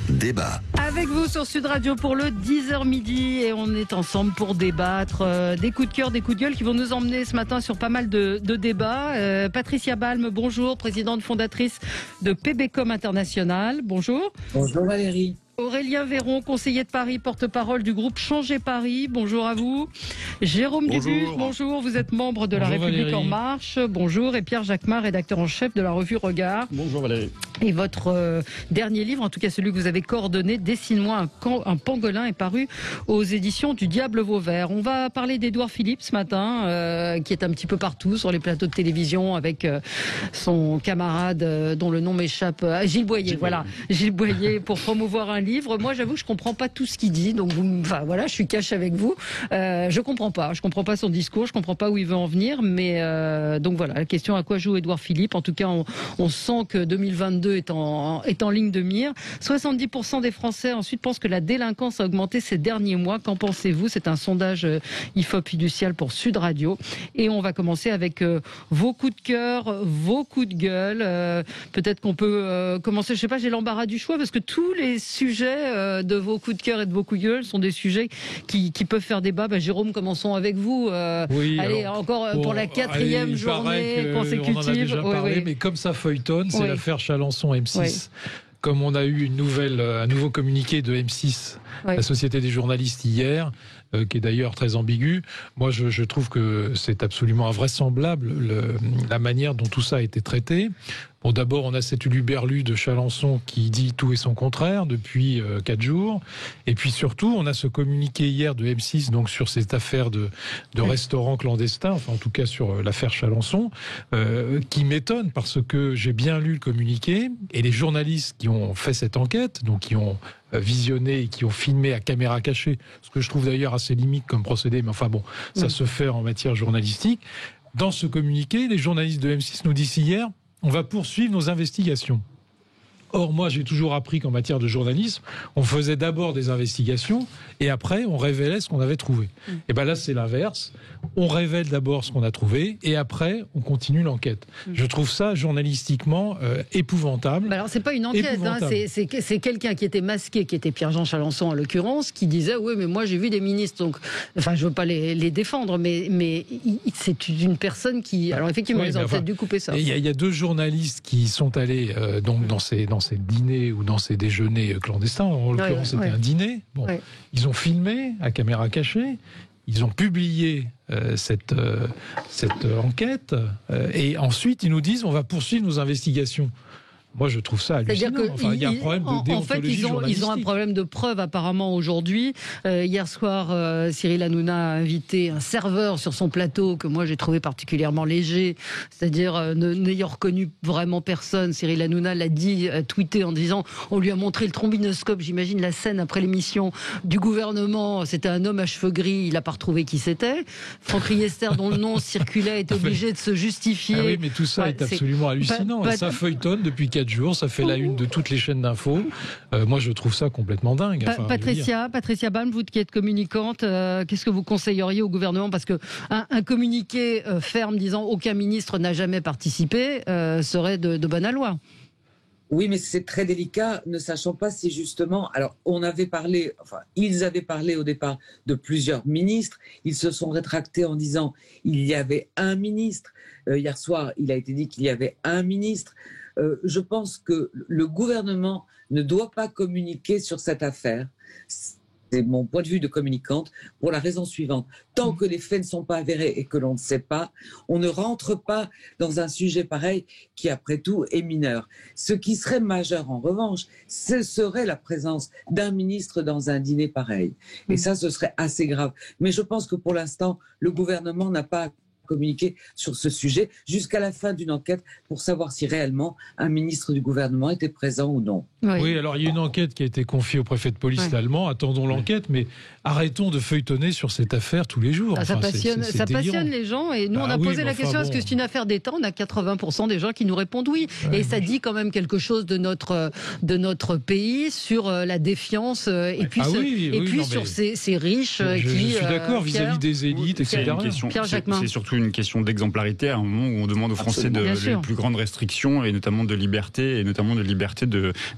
Débat. Avec vous sur Sud Radio pour le 10h midi et on est ensemble pour débattre des coups de cœur, des coups de gueule qui vont nous emmener ce matin sur pas mal de débats. Patricia Balme, bonjour, présidente fondatrice de PBcom International. Bonjour. Bonjour Valérie. Aurélien Véron, conseiller de Paris, porte-parole du groupe Changer Paris. Bonjour à vous. Jérôme Dubuche, bonjour. Vous êtes membre de La République Valérie. En Marche. Bonjour. Et Pierre Jacquemart, rédacteur en chef de la revue Regard. Bonjour Valérie. Et votre dernier livre, en tout cas celui que vous avez coordonné, Dessine-moi un pangolin, est paru aux éditions du Diable Vauvert. On va parler d'Édouard Philippe ce matin, qui est un petit peu partout sur les plateaux de télévision avec son camarade dont le nom m'échappe, Gilles Boyer. Voilà, Gilles Boyer, pour promouvoir un livre. Moi, j'avoue, je comprends pas tout ce qu'il dit. Donc, voilà, je suis cash avec vous. Je comprends pas son discours. Je comprends pas où il veut en venir. Mais donc voilà, la question: à quoi joue Édouard Philippe? En tout cas, on sent que 2022 est en ligne de mire. 70% des Français ensuite pensent que la délinquance a augmenté ces derniers mois. Qu'en pensez-vous? C'est un sondage IFOP fiducial pour Sud Radio. Et on va commencer avec vos coups de cœur, vos coups de gueule. Peut-être qu'on peut commencer. Je sais pas, j'ai l'embarras du choix parce que tous les sujets de vos coups de cœur et de vos coups de gueule sont des sujets qui peuvent faire débat. Jérôme, commençons avec vous. Oui, allez, alors, encore pour la quatrième journée consécutive. On en a déjà parlé, oui. Mais comme ça feuilletonne, c'est l'affaire Chalençon M6. Oui. Comme on a eu un nouveau communiqué de M6, la Société des journalistes hier, qui est d'ailleurs très ambigu. Moi, je trouve que c'est absolument invraisemblable la manière dont tout ça a été traité. Bon, d'abord, on a cet uluberlu de Chalençon qui dit tout et son contraire depuis 4 jours. Et puis surtout, on a ce communiqué hier de M6 donc sur cette affaire de restaurant clandestin, enfin en tout cas sur l'affaire Chalençon, qui m'étonne parce que j'ai bien lu le communiqué et les journalistes qui ont fait cette enquête, donc qui ont visionné et qui ont filmé à caméra cachée, ce que je trouve d'ailleurs assez limite comme procédé, mais enfin bon, ça se fait en matière journalistique. Dans ce communiqué, les journalistes de M6 nous disent hier: on va poursuivre nos investigations. Or, moi, j'ai toujours appris qu'en matière de journalisme, on faisait d'abord des investigations et après, on révélait ce qu'on avait trouvé. Et bien là, c'est l'inverse. On révèle d'abord ce qu'on a trouvé et après, on continue l'enquête. Je trouve ça journalistiquement épouvantable. Alors, c'est pas une enquête, hein, c'est quelqu'un qui était masqué, qui était Pierre-Jean Chalençon en l'occurrence, qui disait: oui, mais moi, j'ai vu des ministres. Donc, enfin, je veux pas les défendre, mais c'est une personne qui. Alors, effectivement, ils ont peut-être dû couper ça. Il y a 2 journalistes qui sont allés donc dans ces dîners ou dans ces déjeuners clandestins. En l'occurrence, c'était un dîner. Bon, ils ont filmé à caméra cachée. Ils ont publié cette enquête. Et ensuite, ils nous disent: on va poursuivre nos investigations. Moi, je trouve ça hallucinant. Il y a un problème de déontologie journalistique. Ils ont un problème de preuve apparemment aujourd'hui. Hier soir, Cyril Hanouna a invité un serveur sur son plateau que moi j'ai trouvé particulièrement léger, c'est-à-dire n'ayant reconnu vraiment personne. Cyril Hanouna l'a dit, tweeté en disant: on lui a montré le trombinoscope. J'imagine la scène après l'émission du gouvernement. C'était un homme à cheveux gris. Il n'a pas retrouvé qui c'était. Franck Riester, dont le nom circulait, est obligé de se justifier. Ah oui, mais tout ça est absolument hallucinant. Ça feuilletonne depuis 4 jours, ça fait la une de toutes les chaînes d'infos. Moi, je trouve ça complètement dingue. Enfin, Patricia Balme, vous qui êtes communicante, qu'est-ce que vous conseilleriez au gouvernement? Parce que un communiqué ferme disant aucun ministre n'a jamais participé serait de bonne loi. Oui, mais c'est très délicat, ne sachant pas si justement... Alors, ils avaient parlé au départ de plusieurs ministres. Ils se sont rétractés en disant il y avait un ministre. Hier soir, il a été dit qu'il y avait un ministre. Je pense que le gouvernement ne doit pas communiquer sur cette affaire. C'est mon point de vue de communicante, pour la raison suivante. Tant que les faits ne sont pas avérés et que l'on ne sait pas, on ne rentre pas dans un sujet pareil qui, après tout, est mineur. Ce qui serait majeur, en revanche, ce serait la présence d'un ministre dans un dîner pareil. Et ça, ce serait assez grave. Mais je pense que pour l'instant, le gouvernement n'a pas communiquer sur ce sujet jusqu'à la fin d'une enquête pour savoir si réellement un ministre du gouvernement était présent ou non. Oui, alors il y a une enquête qui a été confiée au préfet de police allemand. Attendons l'enquête, mais arrêtons de feuilletonner sur cette affaire tous les jours. Ça passionne les gens et nous on a posé la question est-ce que c'est une affaire d'État? On a 80% des gens qui nous répondent oui. Et ça dit quand même quelque chose de notre pays sur la défiance et puis sur ces riches qui... Je suis d'accord vis-à-vis des élites, etc. C'est surtout surtout une question d'exemplarité à un moment où on demande aux Français les plus grandes restrictions et notamment de liberté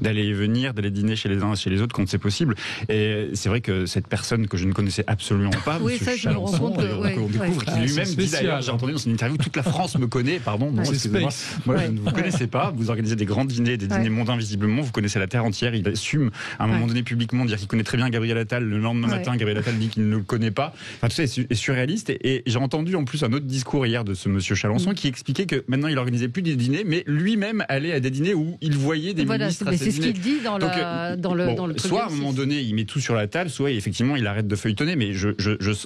d'aller et venir, d'aller dîner chez les uns et chez les autres quand c'est possible. Et c'est vrai que cette personne que je ne connaissais absolument pas, oui, ça, je me rends compte on découvre qu'il lui-même dit d'ailleurs, j'ai entendu dans une interview, toute la France me connaît, pardon, non, excusez-moi. Moi, je ne vous connaissais pas. Vous organisez des grands dîners, des dîners mondains visiblement. Vous connaissez la terre entière. Il assume à un moment donné publiquement dire qu'il connaît très bien Gabriel Attal. Le lendemain matin, Gabriel Attal dit qu'il ne le connaît pas. Enfin, tout ça est surréaliste. Et j'ai entendu en plus un autre discours hier de ce monsieur Chalençon qui expliquait que maintenant il organisait plus des dîners, mais lui-même allait à des dîners où il voyait des ministres. C'est ce qu'il dit dans le truc. Soit à un moment donné, il met tout sur la table, soit effectivement il arrête de feuilletonner. Mais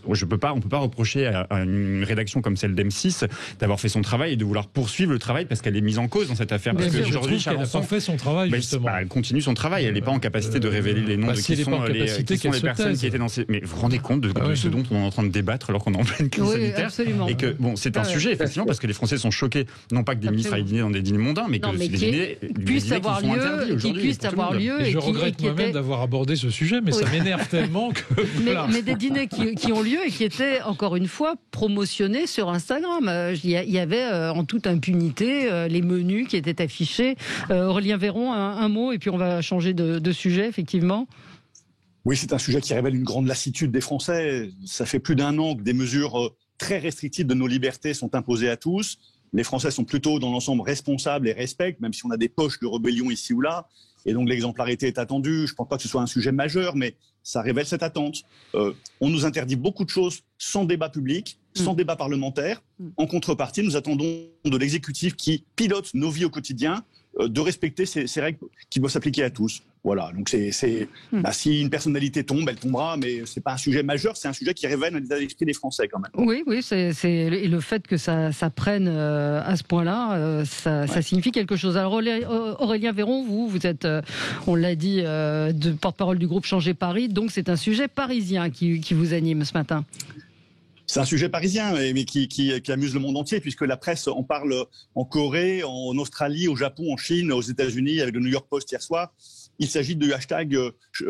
on peut pas reprocher à une rédaction comme celle d'M6 d'avoir fait son travail et de vouloir poursuivre le travail parce qu'elle est mise en cause dans cette affaire. Parce qu'aujourd'hui, Chalençon n'a pas fait son travail, justement. Elle continue son travail. Elle n'est pas en capacité de révéler les noms de qui sont les personnes qui étaient dans ces. Mais vous vous rendez compte de ce dont on est en train de débattre alors qu'on est en pleine crise sanitaire. Absolument. Et que c'est un sujet effectivement parce que les Français sont choqués, non pas que des ministres aillent dîner dans des dîners mondains, mais que des dîners puissent avoir lieu, qui puissent avoir lieu. Et je regrette moi-même d'avoir abordé ce sujet, mais ça m'énerve tellement que. Mais des dîners qui ont lieu et qui étaient encore une fois promotionnés sur Instagram. Il y avait en toute impunité les menus qui étaient affichés. Aurélien Véron, un mot, et puis on va changer de sujet, effectivement. Oui, c'est un sujet qui révèle une grande lassitude des Français. Ça fait plus d'un an que des mesures très restrictives de nos libertés sont imposées à tous. Les Français sont plutôt dans l'ensemble responsables et respectent, même si on a des poches de rébellion ici ou là. Et donc l'exemplarité est attendue. Je ne pense pas que ce soit un sujet majeur, mais ça révèle cette attente. On nous interdit beaucoup de choses sans débat public, sans débat parlementaire. En contrepartie, nous attendons de l'exécutif qui pilote nos vies au quotidien de respecter ces règles qui doivent s'appliquer à tous. Voilà, donc si une personnalité tombe, elle tombera, mais c'est pas un sujet majeur, c'est un sujet qui révèle un état d'esprit des Français quand même. Oui, et le fait que ça prenne à ce point-là, ça signifie quelque chose. Alors Aurélien Véron, vous êtes, on l'a dit, de porte-parole du groupe Changer Paris, donc c'est un sujet parisien qui vous anime ce matin. C'est un sujet parisien, mais qui amuse le monde entier, puisque la presse en parle en Corée, en Australie, au Japon, en Chine, aux États-Unis, avec le New York Post hier soir. Il s'agit du hashtag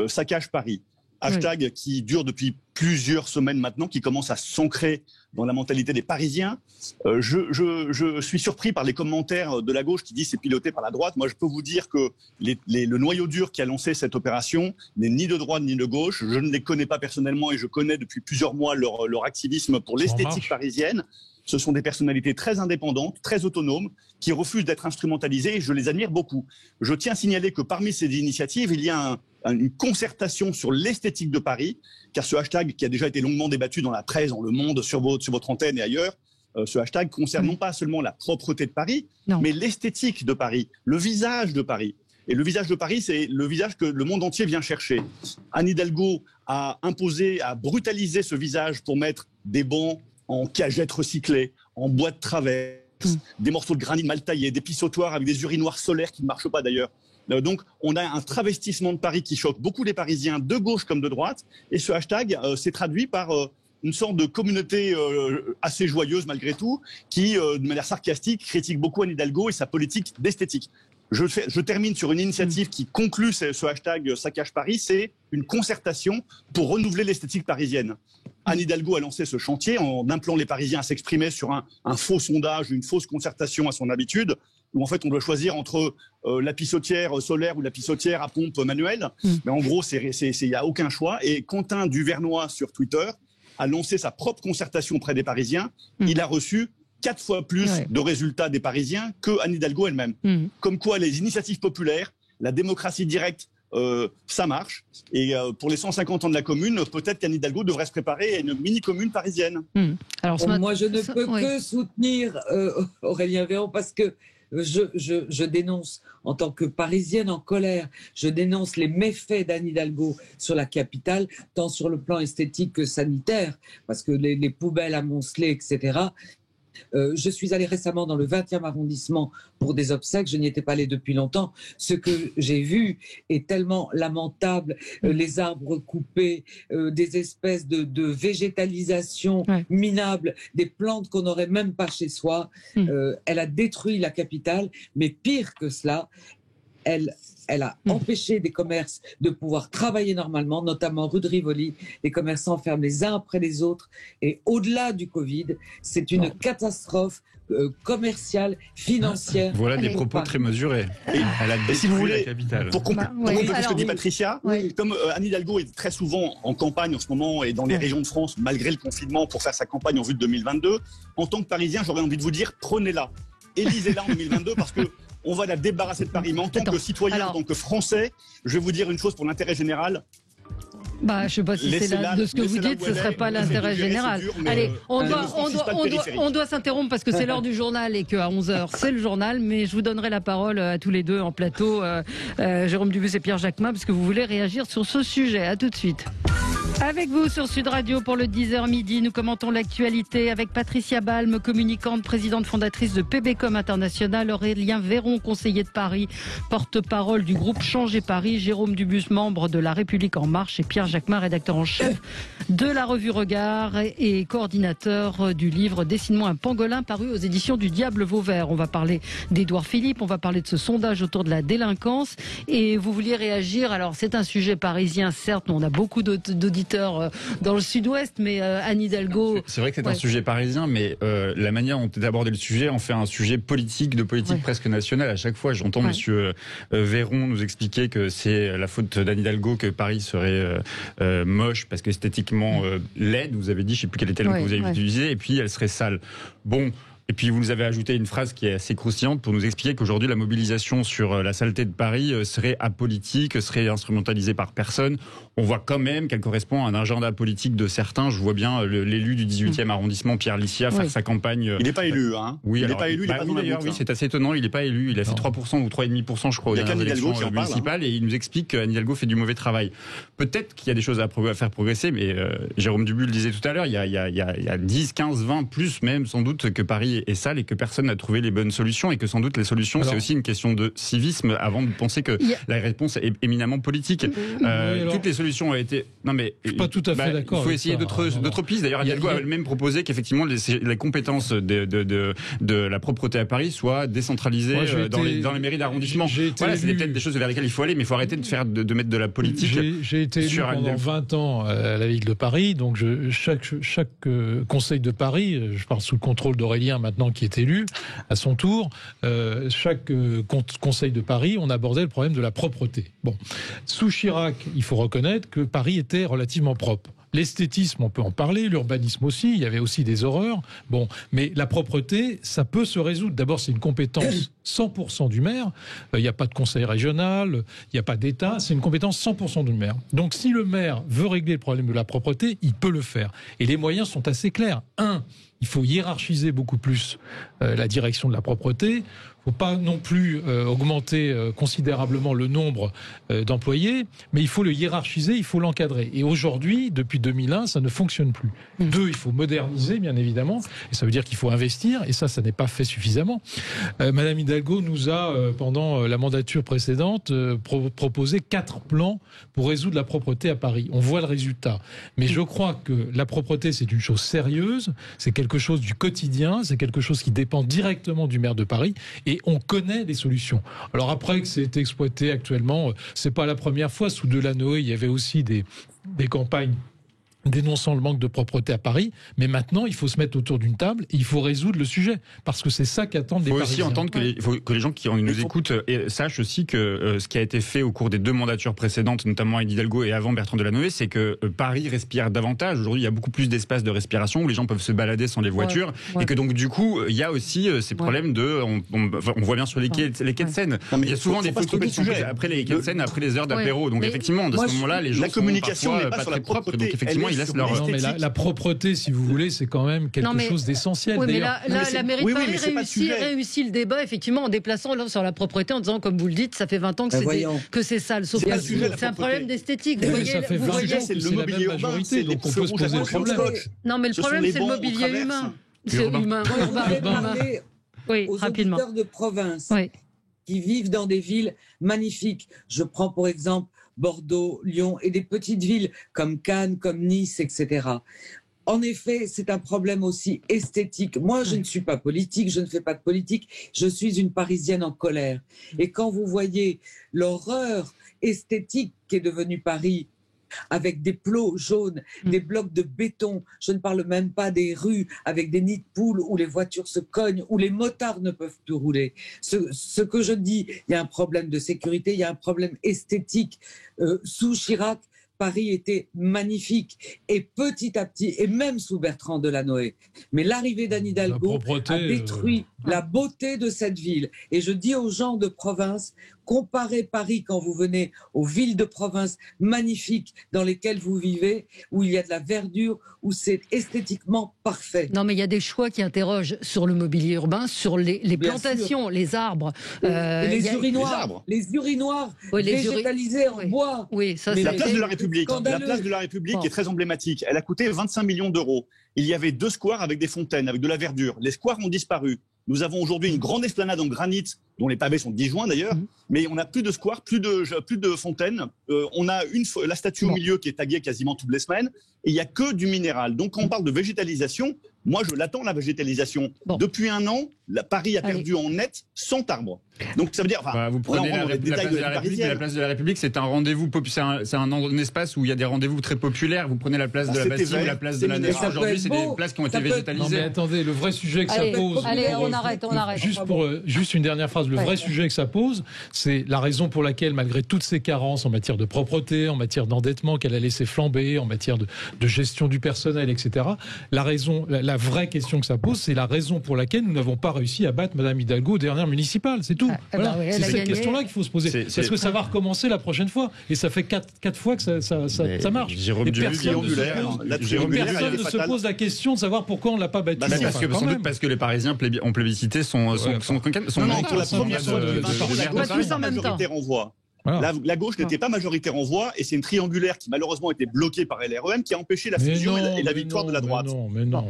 Saccage Paris. Hashtag qui dure depuis plusieurs semaines maintenant, qui commence à s'ancrer dans la mentalité des Parisiens. Je suis surpris par les commentaires de la gauche qui disent c'est piloté par la droite. Moi, je peux vous dire que le noyau dur qui a lancé cette opération n'est ni de droite ni de gauche. Je ne les connais pas personnellement et je connais depuis plusieurs mois leur activisme pour l'esthétique parisienne. Ce sont des personnalités très indépendantes, très autonomes, qui refusent d'être instrumentalisées et je les admire beaucoup. Je tiens à signaler que parmi ces initiatives, il y a une concertation sur l'esthétique de Paris, car ce hashtag qui a déjà été longuement débattu dans la presse, dans Le Monde, sur votre antenne et ailleurs, ce hashtag concerne non pas seulement la propreté de Paris, mais l'esthétique de Paris, le visage de Paris. Et le visage de Paris, c'est le visage que le monde entier vient chercher. Anne Hidalgo a brutalisé ce visage pour mettre des bancs en cagettes recyclées, en bois de travers, des morceaux de granit mal taillés, des pissotoires avec des urinoirs solaires qui ne marchent pas d'ailleurs. Donc, on a un travestissement de Paris qui choque beaucoup les Parisiens, de gauche comme de droite. Et ce hashtag s'est traduit par une sorte de communauté assez joyeuse malgré tout, qui, de manière sarcastique, critique beaucoup Anne Hidalgo et sa politique d'esthétique. Je termine sur une initiative qui conclut ce hashtag Saccage Paris, c'est une concertation pour renouveler l'esthétique parisienne. Anne Hidalgo a lancé ce chantier en appelant les Parisiens à s'exprimer sur un faux sondage, une fausse concertation à son habitude, où en fait on doit choisir entre la pissotière solaire ou la pissotière à pompe manuelle. Mais en gros, il n'y a aucun choix. Et Quentin Duvernois sur Twitter a lancé sa propre concertation auprès des Parisiens. Il a reçu 4 fois plus de résultats des Parisiens que Anne Hidalgo elle-même. Comme quoi les initiatives populaires, la démocratie directe, ça marche. Et pour les 150 ans de la commune, peut-être qu'Anne Hidalgo devrait se préparer à une mini-commune parisienne. Alors, moi, je ne peux que soutenir Aurélien Véron parce que je dénonce, en tant que Parisienne en colère, je dénonce les méfaits d'Anne Hidalgo sur la capitale, tant sur le plan esthétique que sanitaire, parce que les poubelles amoncelées, etc. Je suis allée récemment dans le 20e arrondissement pour des obsèques, je n'y étais pas allée depuis longtemps. Ce que j'ai vu est tellement lamentable, les arbres coupés, des espèces de végétalisation minable, des plantes qu'on n'aurait même pas chez soi. Elle a détruit la capitale, mais pire que cela, elle elle a empêché des commerces de pouvoir travailler normalement, notamment rue de Rivoli. Les commerçants ferment les uns après les autres. Et au-delà du Covid, c'est une catastrophe commerciale, financière. Voilà des propos très mesurés. Et si vous voulez, la capitale. pour compléter ce que dit Patricia, comme Anne Hidalgo est très souvent en campagne en ce moment et dans les régions de France, malgré le confinement, pour faire sa campagne en vue de 2022, en tant que Parisien, j'aurais envie de vous dire, prenez-la. Élisez-la en 2022 parce que on va la débarrasser de Paris. Mais en tant que citoyen, en tant que Français, je vais vous dire une chose pour l'intérêt général. Je ne sais pas si c'est de ce que vous dites, ce ne serait pas l'intérêt général. Allez, on doit s'interrompre parce que c'est l'heure du journal et qu'à 11h, c'est le journal. Mais je vous donnerai la parole à tous les deux en plateau, Jérôme Dubus et Pierre Jacquemin, parce que vous voulez réagir sur ce sujet. À tout de suite. Avec vous sur Sud Radio pour le 10h midi, nous commentons l'actualité avec Patricia Balme, communicante, présidente fondatrice de PBcom International, Aurélien Véron, conseiller de Paris, porte-parole du groupe Changer Paris, Jérôme Dubus, membre de La République En Marche, et Pierre Jacquemin, rédacteur en chef de la revue Regard et coordinateur du livre Dessine-moi un pangolin, paru aux éditions du Diable Vauvert. On va parler d'Édouard Philippe, on va parler de ce sondage autour de la délinquance, et vous vouliez réagir. Alors c'est un sujet parisien, certes, on a beaucoup d'auditeurs dans le sud-ouest, mais Anne Hidalgo... C'est vrai que c'est un sujet parisien, mais la manière dont est abordé le sujet en fait un sujet politique, de politique presque nationale. À chaque fois, j'entends monsieur Véron nous expliquer que c'est la faute d'Anne Hidalgo que Paris serait moche parce que esthétiquement laide, vous avez dit, je ne sais plus quel était le mot que vous avez utilisé, et puis elle serait sale. Bon... Et puis vous nous avez ajouté une phrase qui est assez croustillante pour nous expliquer qu'aujourd'hui la mobilisation sur la saleté de Paris serait apolitique, serait instrumentalisée par personne. On voit quand même qu'elle correspond à un agenda politique de certains. Je vois bien l'élu du 18e arrondissement, Pierre Licia, faire sa campagne. Il n'est pas élu, hein. Oui, il n'est pas élu. Oui, c'est assez étonnant. Il n'est pas élu. Il a fait 3% ou 3,5%, je crois, aux dernières élections municipales. Et il nous explique qu'Anne Hidalgo fait du mauvais travail. Peut-être qu'il y a des choses à faire progresser, mais Jérôme Dubus le disait tout à l'heure, il y a 10, 15, 20, plus même sans doute que Paris est sale et que personne n'a trouvé les bonnes solutions, et que sans doute les solutions, c'est aussi une question de civisme avant de penser que la réponse est éminemment politique. Toutes les solutions ont été... Non mais... Je suis pas tout à fait d'accord. Il faut essayer d'autres pistes. D'ailleurs, Hidalgo a elle-même proposé qu'effectivement les compétences de la propreté à Paris soient décentralisées dans les mairies d'arrondissement. Voilà, c'est peut-être des choses vers lesquelles il faut aller, mais il faut arrêter de mettre de la politique. J'ai été élu pendant 20 ans à la ville de Paris, donc chaque conseil de Paris, je parle sous le contrôle d'Aurélien maintenant qui est élu à son tour, chaque conseil de Paris, on abordait le problème de la propreté. Bon, sous Chirac, il faut reconnaître que Paris était relativement propre. L'esthétisme, on peut en parler, l'urbanisme aussi, il y avait aussi des horreurs. Bon, mais la propreté, ça peut se résoudre. D'abord, c'est une compétence 100% du maire. Il n'y a pas de conseil régional, il n'y a pas d'État, c'est une compétence 100% du maire. Donc, si le maire veut régler le problème de la propreté, il peut le faire. Et les moyens sont assez clairs. Il faut hiérarchiser beaucoup plus la direction de la propreté. Il ne faut pas non plus augmenter considérablement le nombre d'employés, mais il faut le hiérarchiser, il faut l'encadrer. Et aujourd'hui, depuis 2001, ça ne fonctionne plus. 2, il faut moderniser, bien évidemment, et ça veut dire qu'il faut investir, et ça n'est pas fait suffisamment. Madame Hidalgo nous a, pendant la mandature précédente, proposé 4 plans pour résoudre la propreté à Paris. On voit le résultat. Mais je crois que la propreté, c'est une chose sérieuse, c'est quelque chose du quotidien, c'est quelque chose qui dépend directement du maire de Paris, et on connaît les solutions. Alors après que c'est exploité actuellement, c'est pas la première fois. Sous Delanoë, il y avait aussi des campagnes dénonçant le manque de propreté à Paris, mais maintenant il faut se mettre autour d'une table et il faut résoudre le sujet, parce que c'est ça qu'attendent les Parisiens. Il faut aussi entendre que les gens qui nous écoutent sachent aussi que ce qui a été fait au cours des 2 mandatures précédentes, notamment Anne Hidalgo et avant Bertrand Delanoë, c'est que Paris respire davantage. Aujourd'hui, il y a beaucoup plus d'espaces de respiration où les gens peuvent se balader sans les voitures, et que donc du coup, il y a aussi ces problèmes de... On voit bien sur les quais de Seine. Il y a souvent des photos après les quais de Seine, après les heures d'apéro. Donc effectivement, à ce moment-là, les gens sont parfois pas très propres. Donc effectivement, non, mais la propreté, si vous voulez, c'est quand même quelque chose d'essentiel. Oui, mais là, la mairie de Paris réussit le débat, effectivement, en déplaçant sur la propreté, en disant, comme vous le dites, ça fait 20 ans que c'est sale. Sauf que c'est un problème d'esthétique. Vous voyez, ça fait 20 ans, c'est le mobilier urbain, donc on peut se poser le problème. Non, mais le problème, c'est le mobilier humain. C'est humain. Oui, rapidement. Aux auditeurs de province qui vivent dans des villes magnifiques. Je prends pour exemple Bordeaux, Lyon et des petites villes comme Cannes, comme Nice, etc. En effet, c'est un problème aussi esthétique. Moi, je ne suis pas politique, je ne fais pas de politique, je suis une Parisienne en colère. Et quand vous voyez l'horreur esthétique qu'est devenue Paris, avec des plots jaunes, des blocs de béton, je ne parle même pas des rues avec des nids de poules où les voitures se cognent, où les motards ne peuvent plus rouler. Ce que je dis, il y a un problème de sécurité, il y a un problème esthétique. Sous Chirac, Paris était magnifique et petit à petit, et même sous Bertrand Delanoë. Mais l'arrivée d'Anne Hidalgo a détruit la beauté de cette ville. Et je dis aux gens de province, comparez Paris quand vous venez aux villes de province magnifiques dans lesquelles vous vivez, où il y a de la verdure, où c'est esthétiquement parfait. Non, mais il y a des choix qui interrogent sur le mobilier urbain, sur les plantations, les arbres. Les urinoirs, végétalisés en bois. Oui, ça, la place de la République, est très emblématique. Elle a coûté 25 millions d'euros. Il y avait 2 squares avec des fontaines, avec de la verdure. Les squares ont disparu. Nous avons aujourd'hui une grande esplanade en granit, dont les pavés sont disjoints d'ailleurs, mais on n'a plus de squares, plus de fontaines. On a la statue au milieu qui est taguée quasiment toutes les semaines, et il n'y a que du minéral. Donc quand on parle de végétalisation, moi je l'attends la végétalisation. Depuis 1 an, Paris a perdu en net 100 arbres. Donc ça veut dire, vous prenez la place de la République, c'est un rendez-vous, c'est un espace où il y a des rendez-vous très populaires. Vous prenez la place de la Bastille ou la place de la Nation. Aujourd'hui, c'est des places qui ont été végétalisées. Non mais attendez, le vrai sujet que ça pose. Allez, on arrête. Juste une dernière phrase. Le vrai sujet que ça pose, c'est la raison pour laquelle, malgré toutes ces carences en matière de propreté, en matière d'endettement qu'elle a laissé flamber, en matière de gestion du personnel, etc. La vraie question que ça pose, c'est la raison pour laquelle nous n'avons pas réussi à battre Madame Hidalgo aux dernières municipales. C'est tout. Voilà. C'est cette question-là qu'il faut se poser. Est-ce que ça va recommencer la prochaine fois? Et ça fait 4 fois que ça marche. Et personne ne se pose la question de savoir pourquoi on ne l'a pas battu. Sans doute parce que les Parisiens ont plébiscité son Voilà. La gauche n'était pas majoritaire en voix et c'est une triangulaire qui malheureusement était bloquée par LREM qui a empêché la fusion et la victoire de la droite.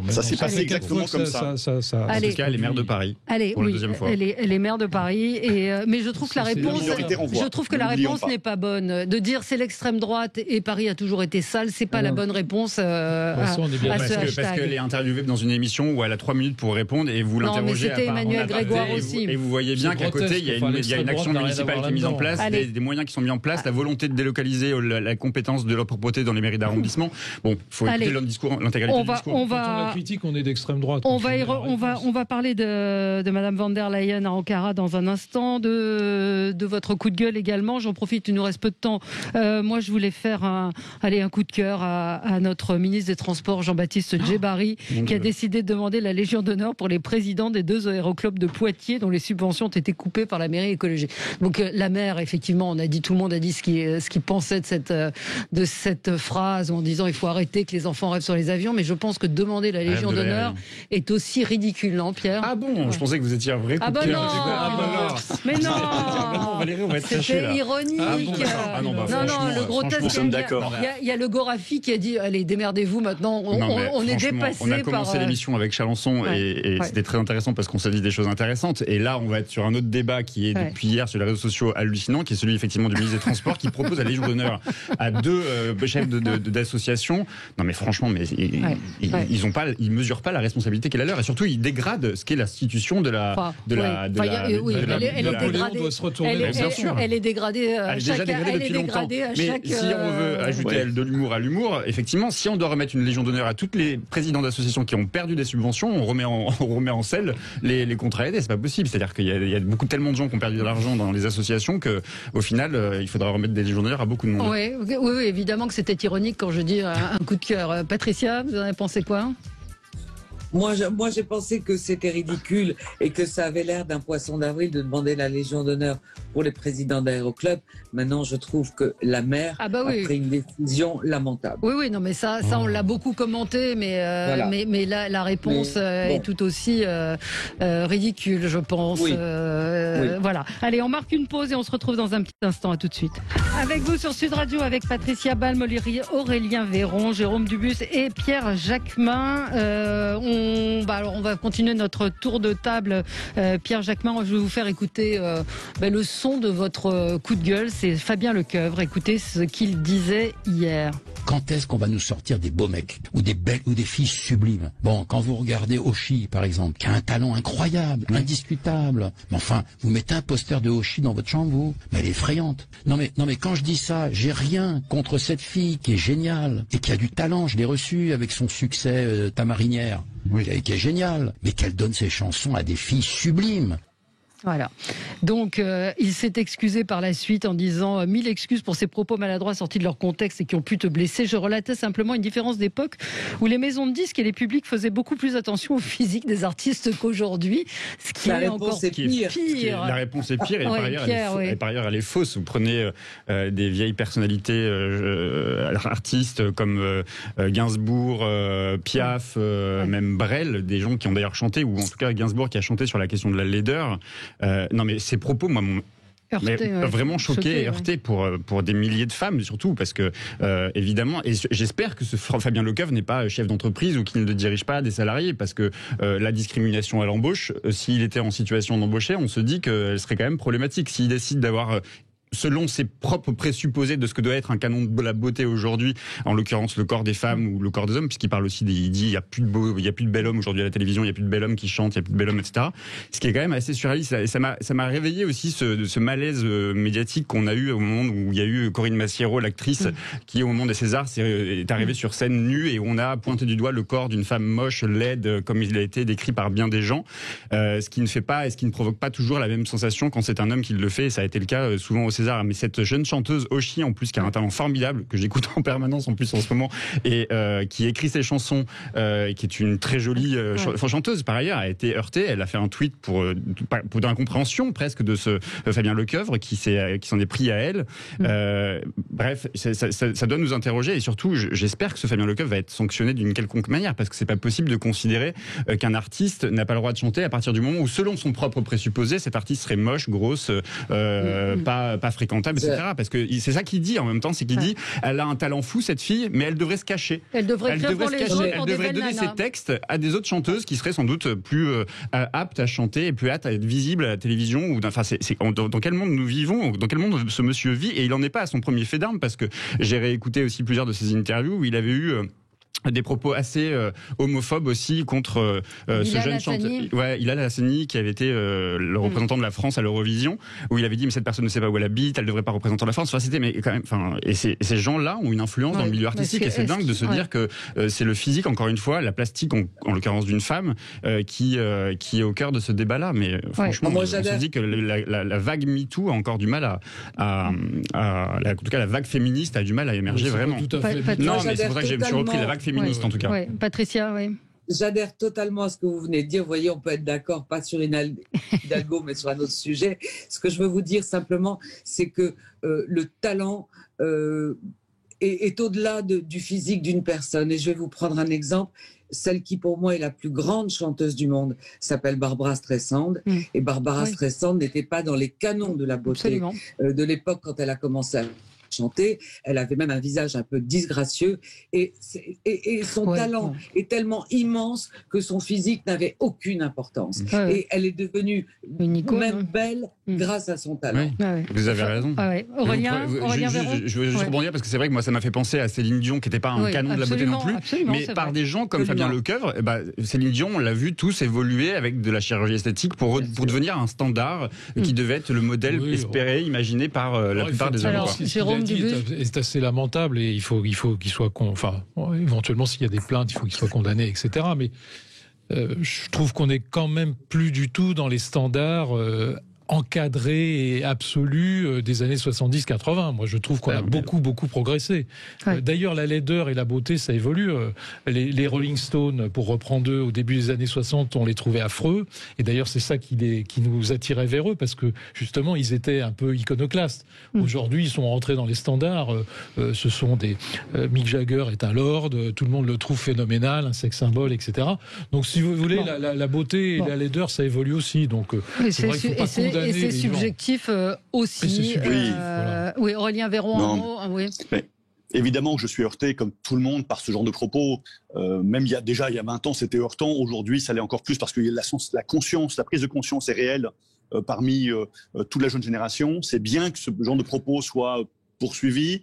Ça s'est passé exactement comme ça. En tout cas, elle est maire de Paris pour la deuxième fois. Elle est maire de Paris, mais je trouve que la réponse n'est pas bonne. De dire c'est l'extrême droite et Paris a toujours été sale, c'est pas la bonne réponse à ce hashtag. Parce qu'elle est interviewée dans une émission où elle a 3 minutes pour répondre et vous l'interrogez. C'était Emmanuel Grégoire aussi. Et vous voyez bien qu'à côté, il y a une action municipale qui est mise en place. Des moyens qui sont mis en place, la volonté de délocaliser la compétence de la propreté dans les mairies d'arrondissement. Bon, il faut écouter l'intégralité du discours. Quand on la critique, on est d'extrême droite. On va parler de Madame van der Leyen à Ankara dans un instant, de votre coup de gueule également. J'en profite, il nous reste peu de temps. Moi, je voulais faire un coup de cœur à notre ministre des Transports, Jean-Baptiste Djebbari, qui a décidé de demander la Légion d'honneur pour les présidents des 2 aéroclubs de Poitiers, dont les subventions ont été coupées par la mairie écologique. Donc la maire, effectivement, tout le monde a dit ce qu'il pensait de cette phrase en disant il faut arrêter que les enfants rêvent sur les avions, mais je pense que demander la Légion d'honneur est aussi ridicule, non, Pierre? Ah bon, je pensais que vous étiez un vrai coup de cœur. Mais non, c'était ironique. Non, le grotesque. Il y a le Gorafi qui a dit allez, démerdez-vous maintenant, on est dépassé. On a commencé l'émission avec Chalençon et c'était très intéressant parce qu'on s'est dit des choses intéressantes. Et là, on va être sur un autre débat qui est depuis hier sur les réseaux sociaux hallucinant, qui est celui effectivement du ministre des Transports qui propose la Légion d'honneur à 2 chefs d'associations. Non mais franchement, ils mesurent pas la responsabilité qu'elle a leur et surtout ils dégradent ce qu'est l'institution de la. Elle est dégradée à chaque. Mais si on veut ajouter de l'humour à l'humour, effectivement, si on doit remettre une Légion d'honneur à tous les présidents d'associations qui ont perdu des subventions, on remet en selle les contrats aidés. C'est pas possible. C'est-à-dire qu'il y a tellement de gens qui ont perdu de l'argent dans les associations que au final, il faudra remettre des Légions d'honneur à beaucoup de monde. Oui, évidemment que c'était ironique quand je dis un coup de cœur. Patricia, vous en avez pensé quoi ? Moi, j'ai pensé que c'était ridicule et que ça avait l'air d'un poisson d'avril de demander la Légion d'honneur pour les présidents d'aéroclubs. Maintenant, je trouve que la maire a pris une décision lamentable. Oui, non, mais ça, on l'a beaucoup commenté, mais la réponse est tout aussi ridicule, je pense. Oui. Voilà. Allez, on marque une pause et on se retrouve dans un petit instant. À tout de suite. Avec vous sur Sud Radio, avec Patricia Balme, Aurélien Véron, Jérôme Dubus et Pierre Jacquemin. On va continuer notre tour de table. Pierre Jacquemin, je vais vous faire écouter le son de votre coup de gueule. C'est Fabien Lecoeuvre. Écoutez ce qu'il disait hier. Quand est-ce qu'on va nous sortir des beaux mecs ou des belles ou des filles sublimes? Bon, quand vous regardez Oshi, par exemple, qui a un talent incroyable, indiscutable. Mais enfin, vous mettez un poster de Oshi dans votre chambre, vous? Mais elle est effrayante. Non mais quand je dis ça, j'ai rien contre cette fille qui est géniale et qui a du talent. Je l'ai reçue avec son succès Ta marinière, qui est génial, mais qu'elle donne ses chansons à des filles sublimes. Voilà. Donc, il s'est excusé par la suite en disant 1000 excuses pour ses propos maladroits sortis de leur contexte et qui ont pu te blesser. Je relatais simplement une différence d'époque où les maisons de disques et les publics faisaient beaucoup plus attention au physique des artistes qu'aujourd'hui. Ce qui est encore pire. La réponse est pire et par ailleurs, elle est fausse. Vous prenez des vieilles personnalités artistes comme Gainsbourg, Piaf, même Brel, des gens qui ont d'ailleurs chanté, ou en tout cas Gainsbourg qui a chanté sur la question de la laideur. Non mais ces propos, moi, m'ont vraiment choqué et heurté pour des milliers de femmes, surtout parce que évidemment, et j'espère que ce Fabien Lecoeuvre n'est pas chef d'entreprise ou qu'il ne dirige pas des salariés, parce que la discrimination à l'embauche, s'il était en situation d'embaucher, on se dit qu'elle serait quand même problématique. S'il décide d'avoir selon ses propres présupposés de ce que doit être un canon de la beauté aujourd'hui, en l'occurrence le corps des femmes ou le corps des hommes, puisqu'il parle aussi, il dit il y a plus de bel homme aujourd'hui à la télévision, il y a plus de bel homme qui chante, il y a plus de bel homme, etc. Ce qui est quand même assez surréaliste. Et ça m'a réveillé aussi ce malaise médiatique qu'on a eu au moment où il y a eu Corinne Massiero, l'actrice, qui au moment des Césars est arrivée sur scène nue et on a pointé du doigt le corps d'une femme moche, laide, comme il a été décrit par bien des gens, ce qui ne fait pas et ce qui ne provoque pas toujours la même sensation quand c'est un homme qui le fait. Et ça a été le cas souvent au César. Mais cette jeune chanteuse Oshi, en plus, qui a un talent formidable, que j'écoute en permanence en plus en ce moment, et qui écrit ses chansons, qui est une très jolie chanteuse par ailleurs, a été heurtée. Elle a fait un tweet pour d'incompréhension presque de ce Fabien Lecoeuvre qui s'en est pris à elle. Bref, ça doit nous interroger, et surtout j'espère que ce Fabien Lecoeuvre va être sanctionné d'une quelconque manière, parce que c'est pas possible de considérer qu'un artiste n'a pas le droit de chanter à partir du moment où, selon son propre présupposé, cet artiste serait moche, grosse, pas fréquentable, etc. Parce que c'est ça qu'il dit en même temps, c'est qu'il dit elle a un talent fou cette fille, mais elle devrait se cacher. Elle devrait donner ses textes à des autres chanteuses qui seraient sans doute plus aptes à chanter et plus aptes à être visibles à la télévision. Dans quel monde nous vivons, dans quel monde ce monsieur vit, et il en est pas à son premier fait d'armes, parce que j'ai réécouté aussi plusieurs de ses interviews où il avait eu des propos assez homophobes aussi contre ce jeune chanteur, Hilal Hassani, qui avait été le représentant de la France à l'Eurovision, où il avait dit mais cette personne ne sait pas où elle habite, elle devrait pas représenter la France. Et ces gens-là ont une influence dans le milieu artistique, et c'est dingue de se dire que c'est le physique, encore une fois, la plastique en l'occurrence d'une femme, qui est au cœur de ce débat-là. Mais franchement, on se dit que la vague MeToo a encore du mal en tout cas la vague féministe a du mal à émerger vraiment. Non, mais c'est pour ça que j'ai repris la vague féministe en tout cas. Patricia, J'adhère totalement à ce que vous venez de dire. Vous voyez, on peut être d'accord, pas sur Hidalgo, mais sur un autre sujet. Ce que je veux vous dire simplement, c'est que le talent est au-delà du physique d'une personne. Et je vais vous prendre un exemple. Celle qui, pour moi, est la plus grande chanteuse du monde s'appelle Barbra Streisand. Et Barbra Streisand n'était pas dans les canons de la beauté de l'époque quand elle a commencé à chanter. Elle avait même un visage un peu disgracieux, et son talent est tellement immense que son physique n'avait aucune importance. Et elle est devenue même belle grâce à son talent. Vous avez raison. Aurélien, je veux juste rebondir, parce que c'est vrai que moi ça m'a fait penser à Céline Dion, qui n'était pas un canon de la beauté non plus, mais par des gens comme Fabien Lecoeuvre. Céline Dion, on l'a vu tous évoluer avec de la chirurgie esthétique pour devenir un standard qui devait être le modèle espéré, imaginé par la plupart des hommes. C'est assez lamentable, et il faut qu'il soit éventuellement, s'il y a des plaintes, il faut qu'il soit condamné, etc. Mais je trouve qu'on est quand même plus du tout dans les standards encadré et absolu des années 70-80. Moi, je trouve qu'on a beaucoup progressé. D'ailleurs, la laideur et la beauté, ça évolue. Les Rolling Stones, pour reprendre eux, au début des années 60, on les trouvait affreux. Et d'ailleurs, c'est ça qui nous attirait vers eux, parce que, justement, ils étaient un peu iconoclastes. Aujourd'hui, ils sont rentrés dans les standards. Ce sont des... Mick Jagger est un lord, tout le monde le trouve phénoménal, un sex symbole, etc. Donc, si vous voulez, la beauté et la laideur, ça évolue aussi. Donc, c'est vrai qu'il ne faut pas condamner et c'est subjectif aussi. Oui, Aurélien Véron, un mot. Oui. Évidemment que je suis heurté, comme tout le monde, par ce genre de propos. Même il y a 20 ans, c'était heurtant. Aujourd'hui, ça l'est encore plus parce que la prise de conscience est réelle parmi toute la jeune génération. C'est bien que ce genre de propos soit poursuivi.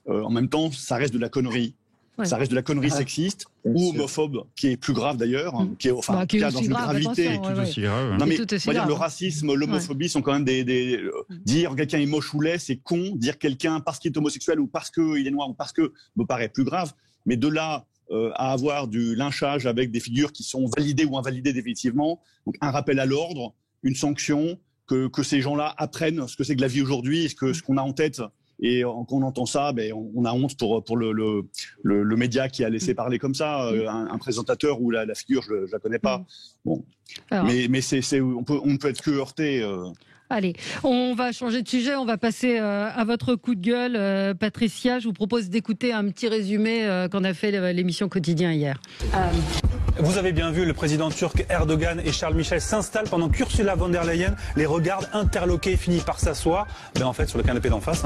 En même temps, ça reste de la connerie. Ouais. Ça reste de la connerie sexiste ou homophobe, qui est plus grave d'ailleurs, qui est dans une gravité tout aussi grave. Non mais le racisme, l'homophobie sont quand même dire quelqu'un est moche ou laid, c'est con. Dire quelqu'un parce qu'il est homosexuel ou parce qu'il est noir ou parce que me paraît plus grave. Mais de là à avoir du lynchage avec des figures qui sont validées ou invalidées définitivement, donc un rappel à l'ordre, une sanction, que ces gens-là apprennent ce que c'est que la vie aujourd'hui, ce qu'on a en tête. Et quand on entend ça, on a honte pour le média qui a laissé parler comme ça, un présentateur où la figure, je la connais pas. Bon. Alors, mais on ne peut être que heurté. Allez, on va changer de sujet, on va passer à votre coup de gueule. Patricia, je vous propose d'écouter un petit résumé qu'en a fait l'émission Quotidien hier. Vous avez bien vu, le président turc Erdogan et Charles Michel s'installent pendant qu'Ursula von der Leyen les regarde interloqués, finit par s'asseoir. En fait, sur le canapé d'en face.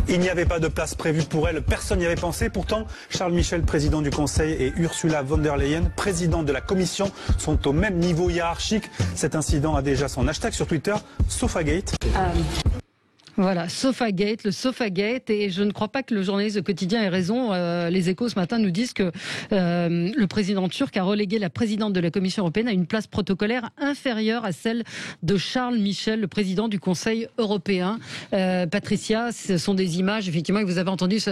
Il n'y avait pas de place prévue pour elle, personne n'y avait pensé. Pourtant, Charles Michel, président du Conseil, et Ursula von der Leyen, présidente de la Commission, sont au même niveau hiérarchique. Cet incident a déjà son hashtag sur Twitter, Sofagate. Voilà, Sofagate, le Sofagate, et je ne crois pas que le journaliste de Quotidien ait raison. Les Échos ce matin nous disent que le président turc a relégué la présidente de la Commission européenne à une place protocolaire inférieure à celle de Charles Michel, le président du Conseil européen. Patricia, ce sont des images, effectivement, que vous avez entendu ce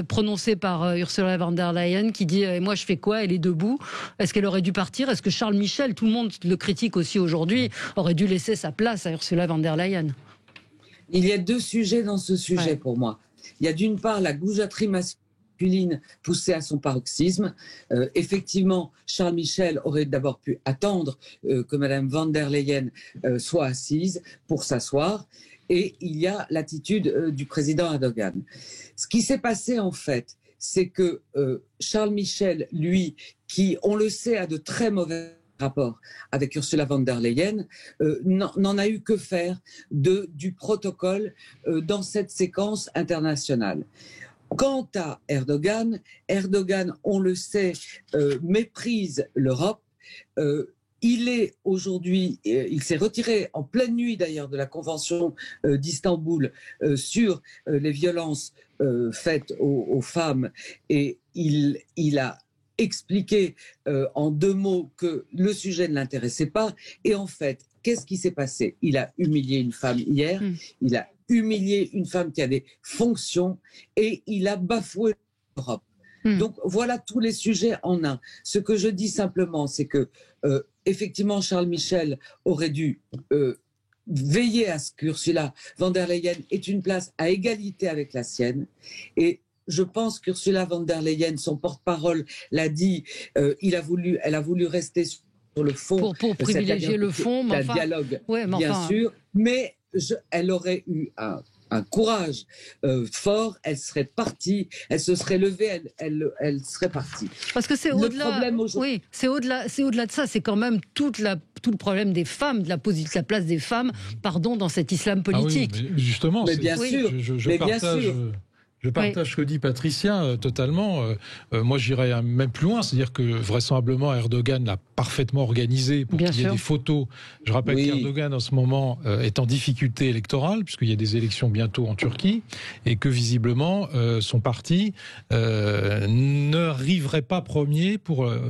prononcé par Ursula von der Leyen qui dit « moi je fais quoi ? Elle est debout ». Est-ce qu'elle aurait dû partir ? Est-ce que Charles Michel, tout le monde le critique aussi aujourd'hui, aurait dû laisser sa place à Ursula von der Leyen ? Il y a deux sujets dans ce sujet pour moi. Il y a d'une part la goujaterie masculine poussée à son paroxysme. Effectivement, Charles Michel aurait d'abord pu attendre que Madame von der Leyen soit assise pour s'asseoir. Et il y a l'attitude du président Erdogan. Ce qui s'est passé en fait, c'est que Charles Michel, lui, qui, on le sait, a de très mauvais rapport avec Ursula von der Leyen, n'en a eu que faire du protocole dans cette séquence internationale. Quant à Erdogan, on le sait, méprise l'Europe. Il est aujourd'hui, il s'est retiré en pleine nuit d'ailleurs de la Convention d'Istanbul sur les violences faites aux femmes, et il a expliqué en 2 mots que le sujet ne l'intéressait pas. Et en fait, qu'est-ce qui s'est passé ? Il a humilié une femme hier, il a humilié une femme qui a des fonctions, et il a bafoué l'Europe. Donc voilà tous les sujets en un. Ce que je dis simplement, c'est que effectivement Charles Michel aurait dû veiller à ce qu'Ursula von der Leyen ait une place à égalité avec la sienne. Et je pense qu'Ursula von der Leyen, son porte-parole, l'a dit, elle a voulu rester sur le fond. Pour privilégier le fond, mais enfin, dialogue, bien sûr. Mais elle aurait eu un courage fort, elle serait partie, elle se serait levée, elle serait partie. Parce que c'est au-delà. Oui, c'est au-delà de ça. C'est quand même tout le problème des femmes, de la place des femmes, dans cet islam politique. Ah oui, mais justement, mais bien sûr. Je partage ce que dit Patricia totalement. Moi, j'irais même plus loin, c'est-à-dire que vraisemblablement Erdogan l'a parfaitement organisé pour qu'il y ait des photos. Je rappelle qu'Erdogan en ce moment est en difficulté électorale puisqu'il y a des élections bientôt en Turquie et que visiblement son parti n'arriverait pas premier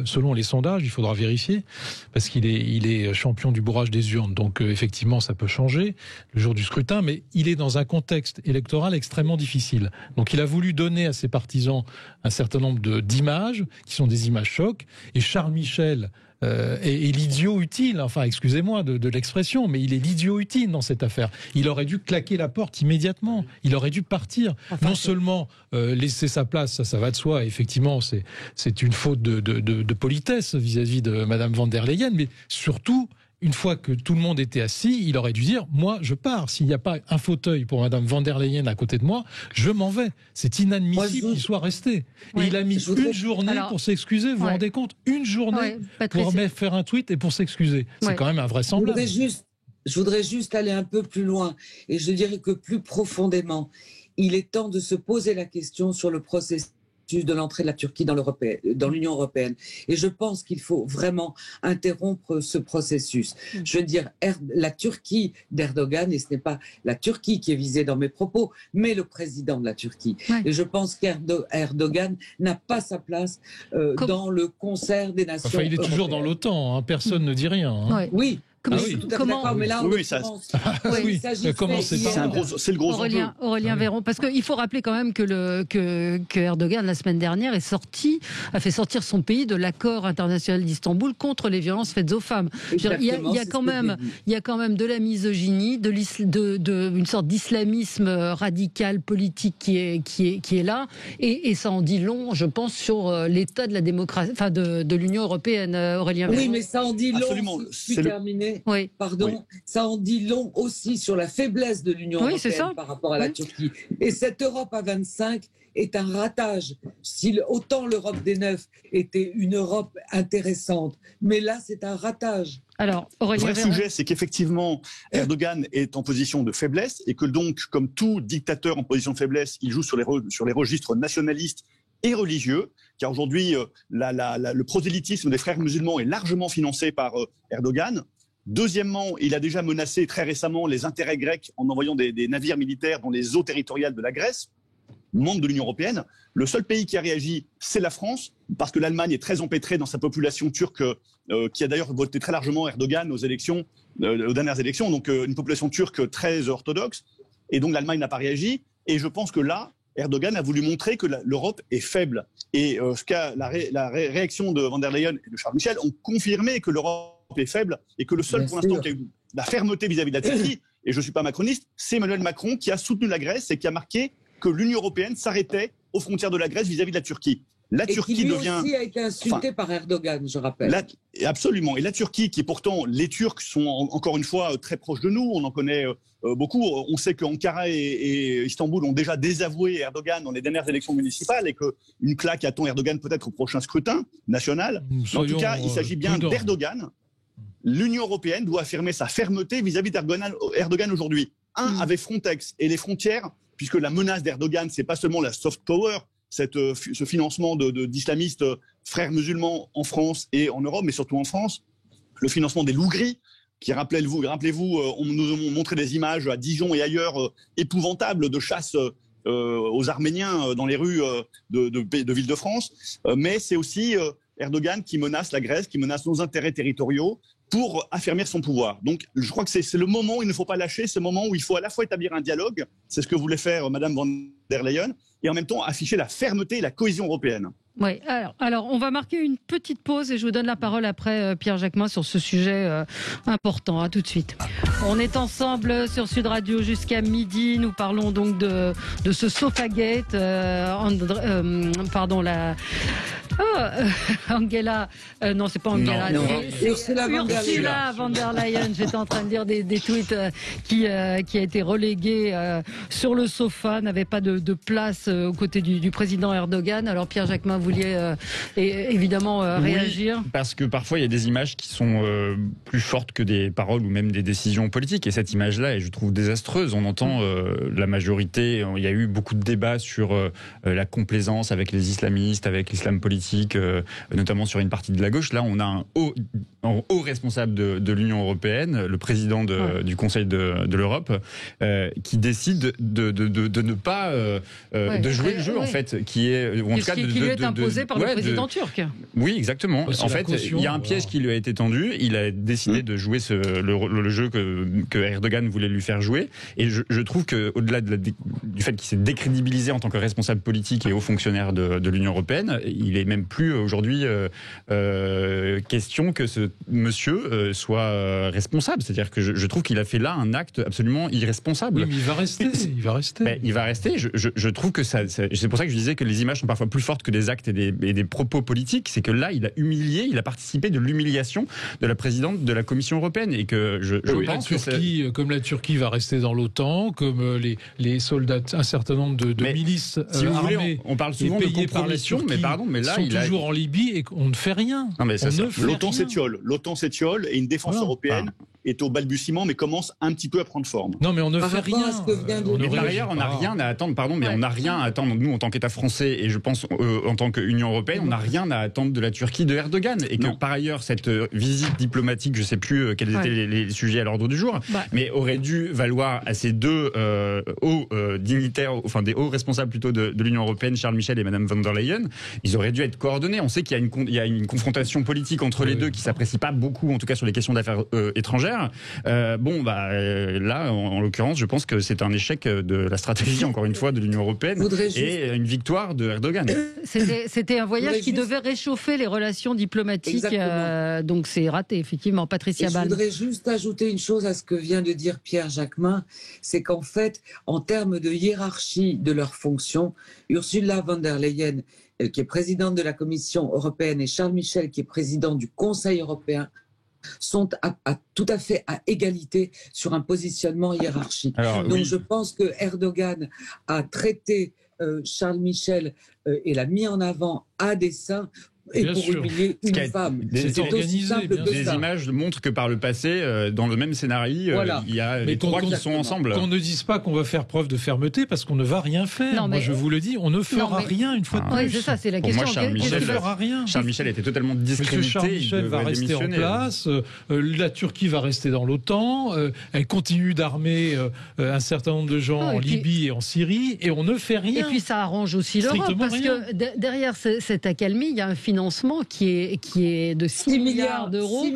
selon les sondages. Il faudra vérifier parce qu'il est champion du bourrage des urnes. Donc effectivement, ça peut changer le jour du scrutin, mais il est dans un contexte électoral extrêmement difficile. Donc il a voulu donner à ses partisans un certain nombre d'images, qui sont des images chocs, et Charles Michel est l'idiot utile, enfin excusez-moi de l'expression, mais il est l'idiot utile dans cette affaire. Il aurait dû claquer la porte immédiatement, il aurait dû partir, non seulement laisser sa place, ça va de soi, effectivement c'est une faute de politesse vis-à-vis de Madame von der Leyen, mais surtout une fois que tout le monde était assis, il aurait dû dire « moi, je pars. S'il n'y a pas un fauteuil pour Mme von der Leyen à côté de moi, je m'en vais. » C'est inadmissible qu'il soit resté. Et il a mis une journée pour s'excuser. Vous vous rendez compte ? Une journée pour faire un tweet et pour s'excuser. C'est quand même invraisemblable. Je voudrais juste aller un peu plus loin. Et je dirais que plus profondément, il est temps de se poser la question sur le processus de l'entrée de la Turquie dans l'Union européenne. Et je pense qu'il faut vraiment interrompre ce processus. Je veux dire, la Turquie d'Erdogan, et ce n'est pas la Turquie qui est visée dans mes propos, mais le président de la Turquie. Et je pense qu'Erdogan n'a pas sa place dans le concert des nations européennes. Il est toujours dans l'OTAN, hein. Personne ne dit rien. Hein. Oui. Mais là, c'est le gros enjeu. Aurélien Véron, parce qu'il faut rappeler quand même que Erdogan, la semaine dernière, a fait sortir son pays de l'accord international d'Istanbul contre les violences faites aux femmes. Il y a quand même de la misogynie, une sorte d'islamisme radical politique qui est là, et ça en dit long, je pense, sur l'état de la démocratie, enfin de l'Union européenne. Aurélien Véron. Oui, mais ça en dit long. Absolument. Ça en dit long aussi sur la faiblesse de l'Union européenne par rapport à la Turquie. Et cette Europe à 25 est un ratage. Autant l'Europe des 9 était une Europe intéressante, mais là c'est un ratage. Alors, le vrai sujet, c'est qu'effectivement, Erdogan est en position de faiblesse et que donc, comme tout dictateur en position de faiblesse, il joue sur les registres nationalistes et religieux, car aujourd'hui, le prosélytisme des frères musulmans est largement financé par Erdogan. Deuxièmement, il a déjà menacé très récemment les intérêts grecs en envoyant des navires militaires dans les eaux territoriales de la Grèce, membre de l'Union européenne. Le seul pays qui a réagi, c'est la France, parce que l'Allemagne est très empêtrée dans sa population turque, qui a d'ailleurs voté très largement Erdogan aux dernières élections, donc une population turque très orthodoxe, et donc l'Allemagne n'a pas réagi. Et je pense que là, Erdogan a voulu montrer que l'Europe est faible. Et la réaction de von der Leyen et de Charles Michel ont confirmé que l'Europe est faible et que le seul pour l'instant qui a eu la fermeté vis-à-vis de la Turquie, et je ne suis pas macroniste, c'est Emmanuel Macron qui a soutenu la Grèce et qui a marqué que l'Union européenne s'arrêtait aux frontières de la Grèce vis-à-vis de la Turquie. La Turquie qui lui devient aussi a été insulté par Erdogan, je rappelle. Absolument. Et la Turquie, qui pourtant, les Turcs sont encore une fois très proches de nous, on en connaît beaucoup. On sait qu'Ankara et Istanbul ont déjà désavoué Erdogan dans les dernières élections municipales et qu'une claque attend Erdogan peut-être au prochain scrutin national. En tout cas, il s'agit bien d'Erdogan. L'Union européenne doit affirmer sa fermeté vis-à-vis d'Erdogan aujourd'hui. Avec Frontex et les frontières, puisque la menace d'Erdogan, c'est pas seulement la soft power, ce financement d'islamistes frères musulmans en France et en Europe, mais surtout en France, le financement des loups gris, qui, rappelez-vous, on nous a montré des images à Dijon et ailleurs épouvantables de chasse aux Arméniens dans les rues de Ville-de-France. Mais c'est aussi Erdogan qui menace la Grèce, qui menace nos intérêts territoriaux pour affermir son pouvoir. Donc je crois que c'est le moment où il ne faut pas lâcher, ce moment où il faut à la fois établir un dialogue, c'est ce que voulait faire Mme von der Leyen, et en même temps afficher la fermeté et la cohésion européenne. Oui, alors on va marquer une petite pause et je vous donne la parole après Pierre Jacquemin sur ce sujet important. À tout de suite. On est ensemble sur Sud Radio jusqu'à midi. Nous parlons donc de ce Sofagate. Angela, non c'est pas Angela, Ursula von der Leyen. J'étais en train de lire des tweets qui a été reléguée sur le sofa, n'avait pas de place aux côtés du président Erdogan. Alors Pierre Jacquemin, vous vouliez évidemment réagir. Parce que parfois il y a des images qui sont plus fortes que des paroles ou même des décisions politiques, et cette image-là est, je trouve, désastreuse. On entend la majorité, il y a eu beaucoup de débats sur la complaisance avec les islamistes, avec l'islam politique, notamment sur une partie de la gauche. Là, on a un haut responsable de l'Union européenne, le président du Conseil de l'Europe, qui décide de ne pas de jouer le jeu, en fait, qui est, ou en tout cas, qui lui est imposé par le président turc. Oui, exactement. En fait, il y a un piège qui lui a été tendu. Il a décidé de jouer le jeu que Erdogan voulait lui faire jouer. Et je trouve qu'au-delà du fait qu'il s'est décrédibilisé en tant que responsable politique et haut fonctionnaire de l'Union européenne, il est même même plus aujourd'hui question que ce monsieur soit responsable. C'est-à-dire que je trouve qu'il a fait là un acte absolument irresponsable. Oui, mais il va rester. Il va rester. Je trouve que c'est pour ça que je disais que les images sont parfois plus fortes que des actes et des propos politiques. C'est que là, il a participé de l'humiliation de la présidente de la Commission européenne, et que je pense que comme la Turquie va rester dans l'OTAN, comme les soldats, un certain nombre de milices armées, on parle souvent de compromission, mais là, sont toujours en Libye et on ne fait rien. L'OTAN s'étiole et une défense européenne est au balbutiement, mais commence un petit peu à prendre forme. Non, mais on ne fait rien. Par ailleurs, on n'a rien à attendre, on n'a rien à attendre, nous, en tant qu'État français, et je pense en tant qu'Union européenne, on n'a rien à attendre de la Turquie de Erdogan. Et que, par ailleurs, cette visite diplomatique, je ne sais plus quels étaient les sujets à l'ordre du jour, mais aurait dû valoir à ces deux hauts dignitaires, enfin des hauts responsables plutôt de l'Union européenne, Charles Michel et Madame von der Leyen, ils auraient dû être coordonnés. On sait qu'il y a une confrontation politique entre les deux qui ne s'apprécie pas beaucoup, en tout cas sur les questions d'affaires étrangères. Là, en l'occurrence, je pense que c'est un échec de la stratégie, encore une fois, de l'Union européenne et une victoire de Erdogan. C'était un voyage qui devait réchauffer les relations diplomatiques, donc c'est raté, effectivement. Patricia Balm. Je voudrais juste ajouter une chose à ce que vient de dire Pierre Jacquemin, c'est qu'en fait, en termes de hiérarchie de leurs fonctions, Ursula von der Leyen, qui est présidente de la Commission européenne, et Charles Michel, qui est président du Conseil européen, sont tout à fait à égalité sur un positionnement hiérarchique. Je pense que Erdogan a traité Charles Michel et l'a mis en avant à dessein, et pour humilier une femme. C'est organisé. Les images montrent que par le passé, dans le même scénario, il y a les trois qui sont ensemble. Qu'on ne dise pas qu'on va faire preuve de fermeté, parce qu'on ne va rien faire. Moi, je vous le dis, on ne fera rien une fois de plus. Oui, c'est ça, c'est la question. Moi, Charles Michel était totalement discrédité. Charles Michel va rester en place. La Turquie va rester dans l'OTAN. Elle continue d'armer un certain nombre de gens en Libye et en Syrie, et on ne fait rien. Et puis ça arrange aussi l'Europe, parce que derrière cette accalmie, il y a un financement qui est de 6 milliards d'euros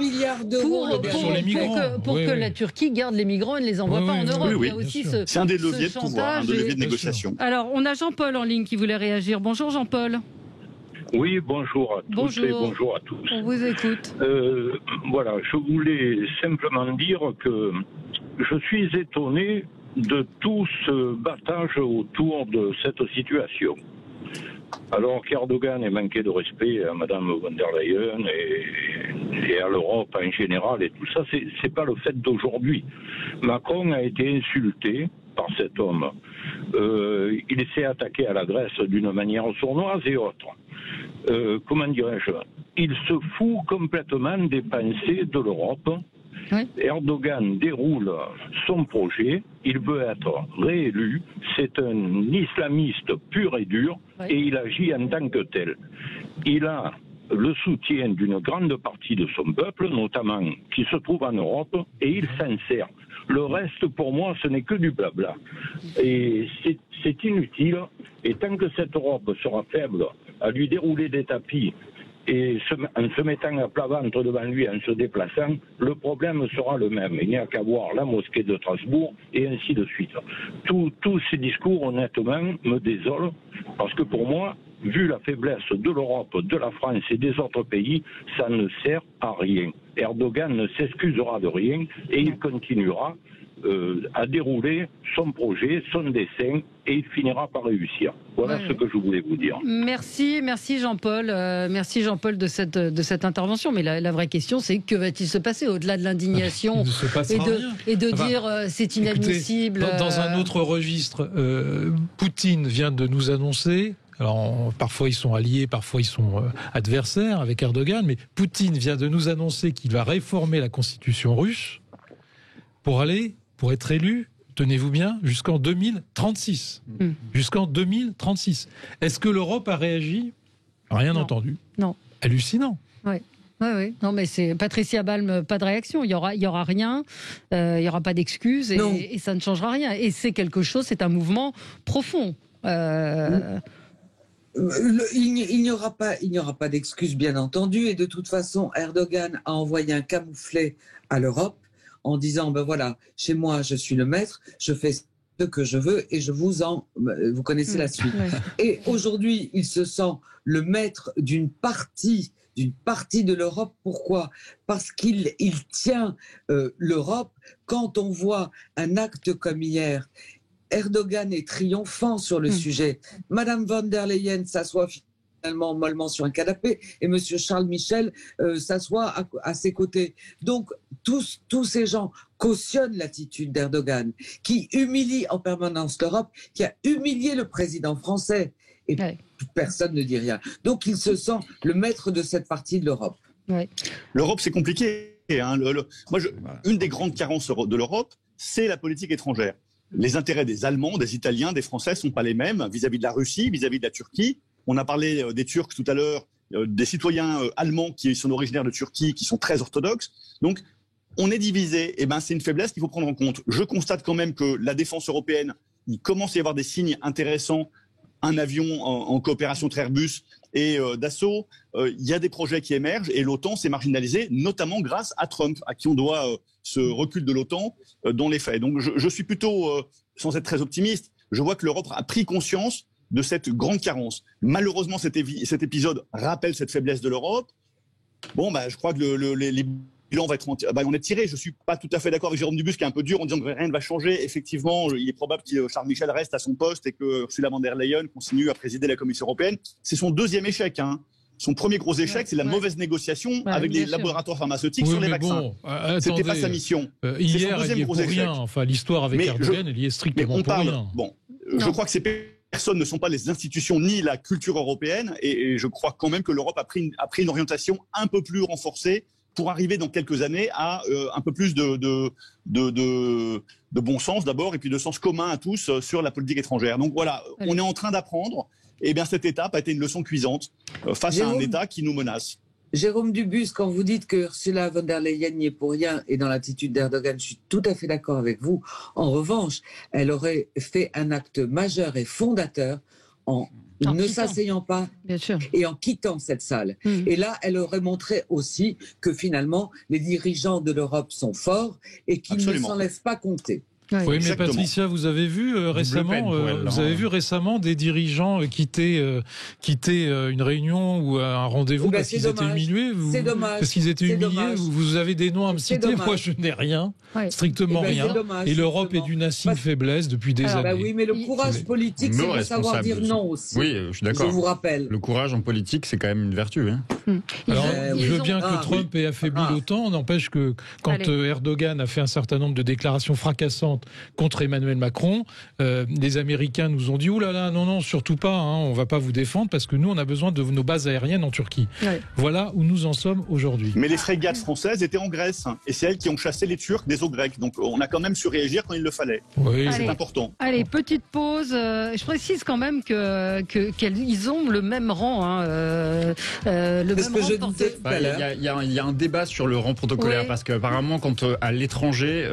pour que la Turquie garde les migrants et ne les envoie pas en Europe. Il y a aussi c'est un des leviers de pouvoir, un des leviers de négociation. Alors, on a Jean-Paul en ligne qui voulait réagir. Bonjour Jean-Paul. Oui, bonjour à tous et bonjour à tous. On vous écoute. Voilà, je voulais simplement dire que je suis étonné de tout ce battage autour de cette situation. Alors qu'Erdogan ait manqué de respect à Madame von der Leyen et à l'Europe en général et tout ça, c'est pas le fait d'aujourd'hui. Macron a été insulté par cet homme. Il s'est attaqué à la Grèce d'une manière sournoise et autre. Comment dirais-je ? Il se fout complètement des pensées de l'Europe. Oui. Erdogan déroule son projet, il veut être réélu, c'est un islamiste pur et dur, et il agit en tant que tel. Il a le soutien d'une grande partie de son peuple, notamment qui se trouve en Europe, et il s'en sert. Le reste, pour moi, ce n'est que du blabla. Et c'est inutile, et tant que cette Europe sera faible à lui dérouler des tapis, et en se mettant à plat ventre devant lui, en se déplaçant, le problème sera le même. Il n'y a qu'à voir la mosquée de Strasbourg et ainsi de suite. Tous ces discours, honnêtement, me désolent, parce que pour moi, vu la faiblesse de l'Europe, de la France et des autres pays, ça ne sert à rien. Erdogan ne s'excusera de rien et il continuera à dérouler son projet, son dessein, et il finira par réussir. Voilà ce que je voulais vous dire. Merci Jean-Paul. Merci Jean-Paul de cette intervention. Mais la vraie question, c'est que va-t-il se passer au-delà de l'indignation et de dire c'est inadmissible. Écoutez, dans un autre registre, Poutine vient de nous annoncer. Alors, parfois ils sont alliés, parfois ils sont adversaires avec Erdogan, mais Poutine vient de nous annoncer qu'il va réformer la constitution russe pour être élu, tenez-vous bien, jusqu'en 2036. Jusqu'en 2036. Est-ce que l'Europe a réagi ? Rien entendu. Non. Hallucinant. Oui. Non, mais c'est Patricia Balm, pas de réaction. Il y aura rien. Il y aura pas d'excuses et ça ne changera rien. Et c'est quelque chose. C'est un mouvement profond. Il n'y aura pas d'excuses, bien entendu. Et de toute façon, Erdogan a envoyé un camouflet à l'Europe, en disant, ben voilà, chez moi, je suis le maître, je fais ce que je veux et vous connaissez la suite. Et aujourd'hui, il se sent le maître d'une partie de l'Europe. Pourquoi ? Parce qu'il tient l'Europe. Quand on voit un acte comme hier, Erdogan est triomphant sur le sujet. Madame von der Leyen s'assoit finalement mollement sur un canapé et Monsieur Charles Michel s'assoit à ses côtés. Donc tous ces gens cautionnent l'attitude d'Erdogan, qui humilie en permanence l'Europe, qui a humilié le président français. Et personne ne dit rien. Donc il se sent le maître de cette partie de l'Europe. L'Europe, c'est compliqué. Hein. Une des grandes carences de l'Europe, c'est la politique étrangère. Les intérêts des Allemands, des Italiens, des Français ne sont pas les mêmes vis-à-vis de la Russie, vis-à-vis de la Turquie. On a parlé des Turcs tout à l'heure, des citoyens allemands qui sont originaires de Turquie, qui sont très orthodoxes. Donc, on est divisé. Et c'est une faiblesse qu'il faut prendre en compte. Je constate quand même que la défense européenne, il commence à y avoir des signes intéressants. Un avion en coopération entre Airbus et Dassault. Il y a des projets qui émergent et l'OTAN s'est marginalisée, notamment grâce à Trump, à qui on doit ce recul de l'OTAN dans les faits. Donc je suis plutôt, sans être très optimiste, je vois que l'Europe a pris conscience de cette grande carence. Malheureusement, cet épisode rappelle cette faiblesse de l'Europe. Je crois que les bilans on est tiré. Je suis pas tout à fait d'accord avec Jérôme Dubus, qui est un peu dur en disant que rien ne va changer. Effectivement, il est probable que Charles Michel reste à son poste et que Ursula von der Leyen continue à présider la Commission européenne. C'est son deuxième échec. Son premier gros échec, c'est la mauvaise négociation avec les laboratoires pharmaceutiques sur les vaccins. C'était pas sa mission. Hier, il y est pour rien. Enfin, l'histoire avec Erdogan, elle y est strictement pour rien. Je crois que ces personnes ne sont pas les institutions ni la culture européenne, et je crois quand même que l'Europe a pris une orientation un peu plus renforcée pour arriver dans quelques années à un peu plus de bon sens d'abord, et puis de sens commun à tous sur la politique étrangère. Donc voilà, on est en train d'apprendre. Et bien cette étape a été une leçon cuisante face à un État qui nous menace. Jérôme Dubus, quand vous dites que Ursula von der Leyen n'y est pour rien et dans l'attitude d'Erdogan, je suis tout à fait d'accord avec vous. En revanche, elle aurait fait un acte majeur et fondateur en ne s'asseyant pas et en quittant cette salle. Et là, elle aurait montré aussi que finalement, les dirigeants de l'Europe sont forts et qu'ils ne s'en laissent pas compter. Oui, mais Patricia, vous avez vu récemment des dirigeants quitter une réunion ou un rendez-vous parce qu'ils étaient humiliés. Parce qu'ils étaient humiliés. Vous avez des noms à me citer. Moi, je n'ai rien, strictement rien. Et l'Europe est d'une insigne faiblesse depuis des années. Oui, mais le courage politique, c'est de savoir dire non aussi. Oui, je suis d'accord. Je vous rappelle. Le courage en politique, c'est quand même une vertu. Alors, je veux bien que Trump ait affaibli l'OTAN. N'empêche que quand Erdogan a fait un certain nombre de déclarations fracassantes contre Emmanuel Macron, les Américains nous ont dit « Ouh là là, non, surtout pas, on ne va pas vous défendre parce que nous, on a besoin de nos bases aériennes en Turquie. » Voilà où nous en sommes aujourd'hui. Mais les frégates françaises étaient en Grèce, et c'est elles qui ont chassé les Turcs des eaux grecques. Donc on a quand même su réagir quand il le fallait. Oui. C'est important. Allez, petite pause. Je précise quand même qu'ils ont le même rang. Il y a un débat sur le rang protocolaire, parce qu'apparemment, quand à l'étranger,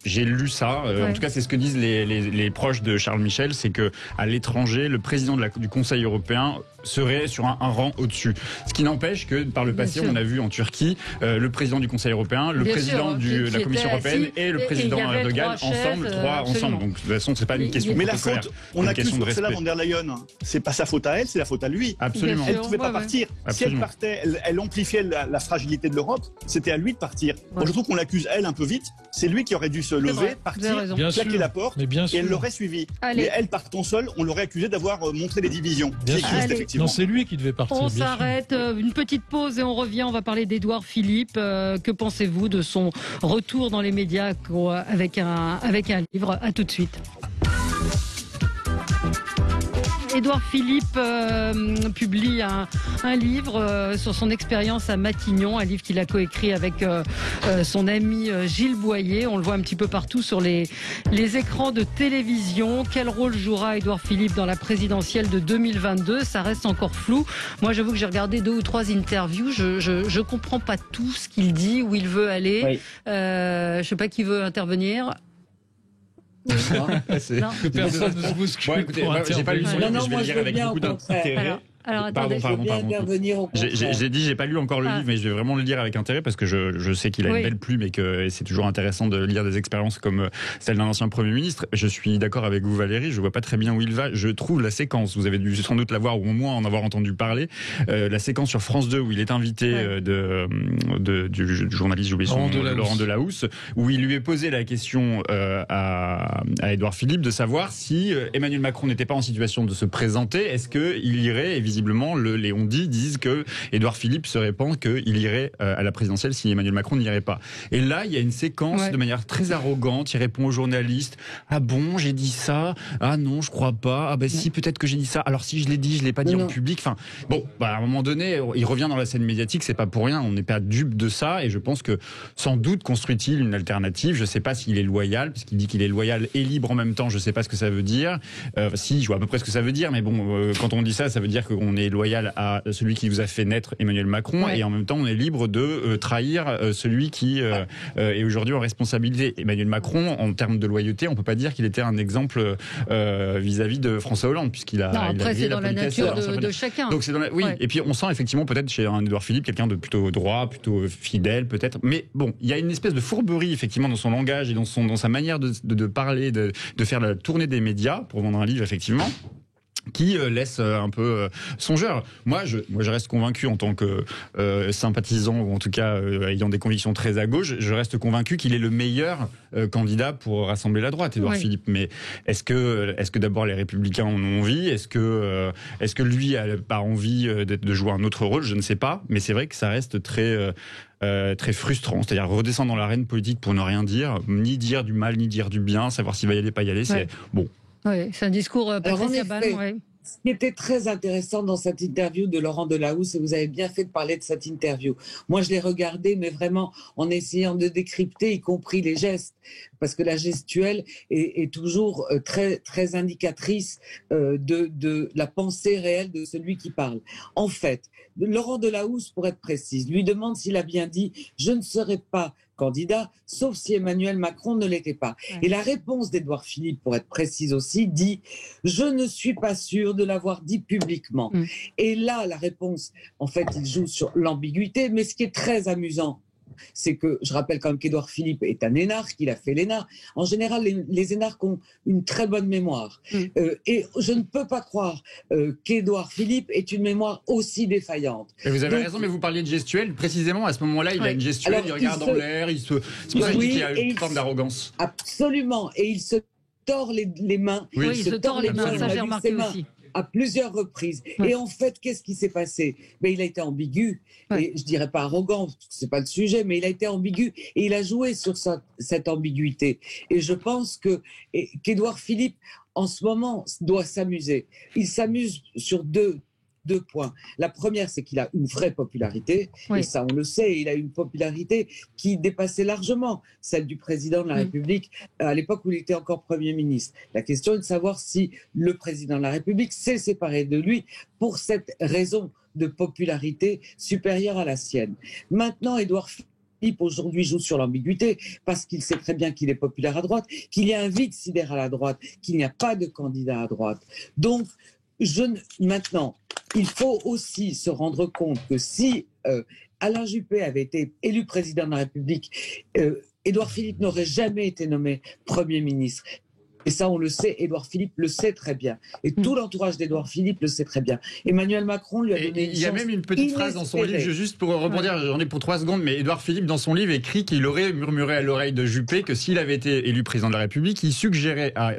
j'ai lu ça, en tout cas c'est ce que disent les proches de Charles Michel, c'est que à l'étranger, le président du Conseil européen serait sur un rang au-dessus. Ce qui n'empêche que par le passé, on a vu en Turquie le président du Conseil européen, le président de la Commission européenne et le président Erdogan ensemble. Donc de toute façon, c'est pas une question mais protocolaire. La faute, on accuse Ursula von der Leyen. C'est pas sa faute à elle, c'est la faute à lui. Absolument. Elle ne pouvait pas partir. Si elle partait, elle amplifiait la fragilité de l'Europe. C'était à lui de partir. Moi, je trouve qu'on l'accuse elle un peu vite. C'est lui qui aurait dû se lever, partir, claquer la porte, et elle l'aurait suivi. Mais elle, partant seule, on l'aurait accusé d'avoir montré des divisions. Non, c'est lui qui devait partir. On s'arrête, une petite pause et on revient. On va parler d'Édouard Philippe. Que pensez-vous de son retour dans les médias avec un livre? À tout de suite. Édouard Philippe publie un livre sur son expérience à Matignon, un livre qu'il a coécrit avec son ami Gilles Boyer. On le voit un petit peu partout sur les écrans de télévision. Quel rôle jouera Édouard Philippe dans la présidentielle de 2022? Ça reste encore flou. Moi, j'avoue que j'ai regardé 2 ou 3 interviews. Je comprends pas tout ce qu'il dit, où il veut aller. Oui. Je sais pas qui veut intervenir. Que personne ne se bouscule. Écoutez, j'ai pas lu son livre, mais je vais le lire avec beaucoup d'intérêt. Alors attendez, pardon. J'ai dit, j'ai pas lu encore le livre, mais je vais vraiment le lire avec intérêt parce que je sais qu'il a une belle plume et que c'est toujours intéressant de lire des expériences comme celle d'un ancien Premier ministre. Je suis d'accord avec vous, Valérie. Je vois pas très bien où il va. Je trouve la séquence. Vous avez dû sans doute la voir ou au moins en avoir entendu parler. La séquence sur France 2 où il est invité du journaliste, j'ai oublié son nom, Laurent Delahousse, où il lui est posé la question à Édouard Philippe de savoir si Emmanuel Macron n'était pas en situation de se présenter, est-ce qu'il irait, et visiblement les on-dit disent que Édouard Philippe se répand qu'il irait à la présidentielle si Emmanuel Macron n'irait pas. Et là, il y a une séquence de manière très arrogante, il répond aux journalistes, ah bon, j'ai dit ça, ah non, je crois pas, ah ben si, peut-être que j'ai dit ça, alors si je l'ai dit, je l'ai pas dit en public, enfin, bon, à un moment donné, il revient dans la scène médiatique, c'est pas pour rien, on n'est pas dupe de ça, et je pense que sans doute construit-il une alternative, je sais pas s'il est loyal, parce qu'il dit qu'il est loyal et libre en même temps, je sais pas ce que ça veut dire, si, je vois à peu près ce que ça veut dire, mais bon, quand on dit ça, ça veut dire qu'on est loyal à celui qui vous a fait naître, Emmanuel Macron, et en même temps, on est libre de trahir celui qui est aujourd'hui en responsabilité. Emmanuel Macron, en termes de loyauté, on peut pas dire qu'il était un exemple vis-à-vis de François Hollande, puisqu'il a... Non, après, c'est dans la nature de chacun. Donc, oui, et puis on sent effectivement peut-être chez un Édouard Philippe quelqu'un de plutôt droit, plutôt fidèle, peut-être, mais bon, il y a une espèce de fourberie, effectivement, dans son langage et dans sa manière de parler, de faire la tournée des médias, pour vendre un livre, effectivement, qui laisse un peu songeur. Moi, je reste convaincu en tant que sympathisant, ou en tout cas ayant des convictions très à gauche, je reste convaincu qu'il est le meilleur candidat pour rassembler la droite, Édouard Philippe. Mais est-ce que d'abord les Républicains en ont envie ? Est-ce que lui a pas envie de jouer un autre rôle ? Je ne sais pas. Mais c'est vrai que ça reste très frustrant. C'est-à-dire redescendre dans l'arène politique pour ne rien dire, ni dire du mal, ni dire du bien, savoir s'il va y aller, pas y aller, c'est bon. Oui, c'est un discours Patricia Ballon. Ce qui était très intéressant dans cette interview de Laurent Delahousse, et vous avez bien fait de parler de cette interview. Moi, je l'ai regardée, mais vraiment en essayant de décrypter, y compris les gestes, parce que la gestuelle est toujours très, très indicatrice de la pensée réelle de celui qui parle. En fait, Laurent Delahousse, pour être précise, lui demande s'il a bien dit « je ne serai pas candidat, sauf si Emmanuel Macron ne l'était pas ». Et la réponse d'Édouard Philippe, pour être précise aussi, dit « je ne suis pas sûr de l'avoir dit publiquement ». Et là, la réponse, en fait, il joue sur l'ambiguïté, mais ce qui est très amusant, c'est que, je rappelle quand même qu'Édouard Philippe est un énarque, qu'il a fait l'ENA. En général, les énarques ont une très bonne mémoire. Et je ne peux pas croire qu'Édouard Philippe ait une mémoire aussi défaillante. Et vous avez raison, mais vous parliez de gestuelle. Précisément, à ce moment-là, il a une gestuelle, il regarde dans l'air, c'est pour ça que je dis qu'il y a une forme d'arrogance. Absolument. Et il se tord les mains. Oui, il se tord les mains, ça j'ai remarqué aussi. À plusieurs reprises. Et en fait, qu'est-ce qui s'est passé ? Il a été ambigu, et je dirais pas arrogant, parce que c'est pas le sujet, mais il a été ambigu, et il a joué sur cette ambiguïté. Et je pense qu'Édouard Philippe, en ce moment, doit s'amuser. Il s'amuse sur deux points. La première, c'est qu'il a une vraie popularité, et ça on le sait, il a une popularité qui dépassait largement celle du président de la République à l'époque où il était encore Premier ministre. La question est de savoir si le président de la République s'est séparé de lui pour cette raison de popularité supérieure à la sienne. Maintenant, Édouard Philippe aujourd'hui joue sur l'ambiguïté parce qu'il sait très bien qu'il est populaire à droite, qu'il y a un vide sidéral à droite, qu'il n'y a pas de candidat à droite. Donc, maintenant, il faut aussi se rendre compte que si Alain Juppé avait été élu président de la République, Édouard Philippe n'aurait jamais été nommé Premier ministre. Et ça, on le sait, Édouard Philippe le sait très bien. Et tout l'entourage d'Édouard Philippe le sait très bien. Emmanuel Macron lui a donné une chance. Il y a même une petite phrase dans son livre, juste pour rebondir, j'en ai pour 3 secondes, mais Édouard Philippe, dans son livre, écrit qu'il aurait murmuré à l'oreille de Juppé que s'il avait été élu président de la République, il suggérait à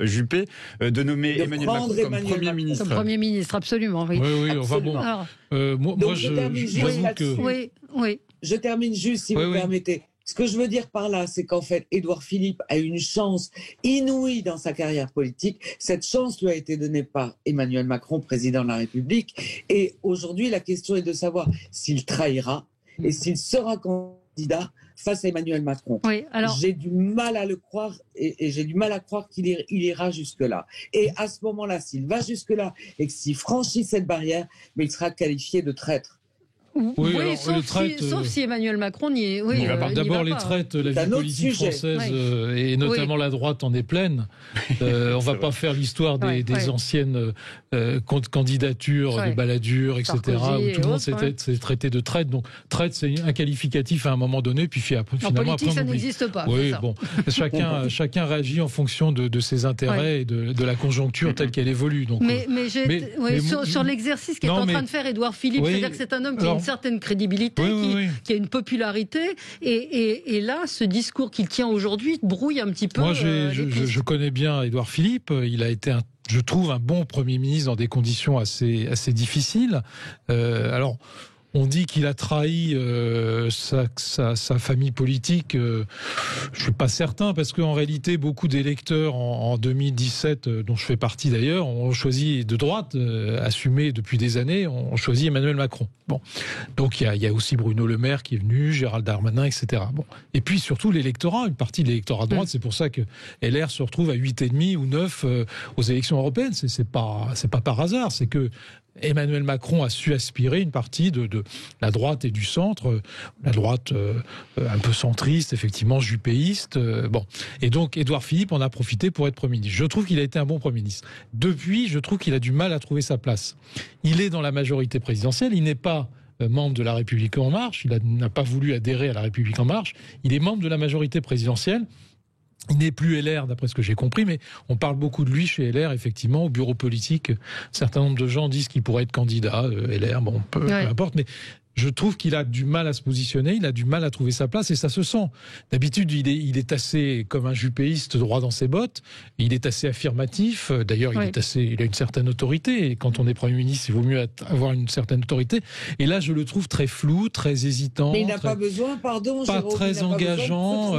Juppé de nommer Emmanuel Macron comme Premier ministre. Comme Premier ministre, absolument, oui. Oui, enfin bon. Alors, moi, j'avoue que... Oui. Je termine juste, si vous permettez. Ce que je veux dire par là, c'est qu'en fait, Édouard Philippe a une chance inouïe dans sa carrière politique. Cette chance lui a été donnée par Emmanuel Macron, président de la République. Et aujourd'hui, la question est de savoir s'il trahira et s'il sera candidat face à Emmanuel Macron. Oui, alors... J'ai du mal à le croire et j'ai du mal à croire qu'il ira jusque-là. Et à ce moment-là, s'il va jusque-là et que s'il franchit cette barrière, mais il sera qualifié de traître. Oui, sauf si Emmanuel Macron n'y est. Oui, d'abord les traites, la vie politique française et notamment la droite en est pleine. On va pas faire l'histoire des anciennes candidatures de Balladur, etc. Où tout le monde s'est traité de traite. Donc traite, c'est un qualificatif à un moment donné, puis finalement en politique, ça n'existe pas. Oui, bon, chacun réagit en fonction de ses intérêts et de la conjoncture telle qu'elle évolue. Donc, sur l'exercice qu'est en train de faire Édouard Philippe, c'est-à-dire que c'est un homme qui a une certaine crédibilité, qui a une popularité, et là, ce discours qu'il tient aujourd'hui brouille un petit peu. Moi, je connais bien Édouard Philippe. Il a été je trouve un bon Premier ministre dans des conditions assez difficiles. Alors, on dit qu'il a trahi sa famille politique. Je suis pas certain, parce qu'en réalité, beaucoup d'électeurs en 2017, dont je fais partie d'ailleurs, ont choisi de droite, assumé depuis des années, ont choisi Emmanuel Macron. Bon, donc il y a aussi Bruno Le Maire qui est venu, Gérald Darmanin, etc. Bon, et puis surtout l'électorat, une partie de l'électorat de droite. C'est pour ça que LR se retrouve à 8,5 ou 9 aux élections européennes. C'est pas par hasard. C'est que Emmanuel Macron a su aspirer une partie de la droite et du centre, la droite un peu centriste, effectivement juppéiste. Bon, et donc Édouard Philippe en a profité pour être Premier ministre. Je trouve qu'il a été un bon Premier ministre. Depuis, je trouve qu'il a du mal à trouver sa place. Il est dans la majorité présidentielle, il n'est pas membre de La République En Marche, il n'a pas voulu adhérer à La République En Marche, il est membre de la majorité présidentielle. Il n'est plus LR, d'après ce que j'ai compris, mais on parle beaucoup de lui chez LR, effectivement, au bureau politique. Un certain nombre de gens disent qu'il pourrait être candidat, LR, bon, peu importe, mais je trouve qu'il a du mal à se positionner, il a du mal à trouver sa place, et ça se sent. D'habitude, il est assez comme un juppéiste droit dans ses bottes, il est assez affirmatif, d'ailleurs il a une certaine autorité, et quand on est Premier ministre, il vaut mieux avoir une certaine autorité, et là je le trouve très flou, très hésitant. Mais il n'a pas besoin, pardon, pas Jérôme, très engageant.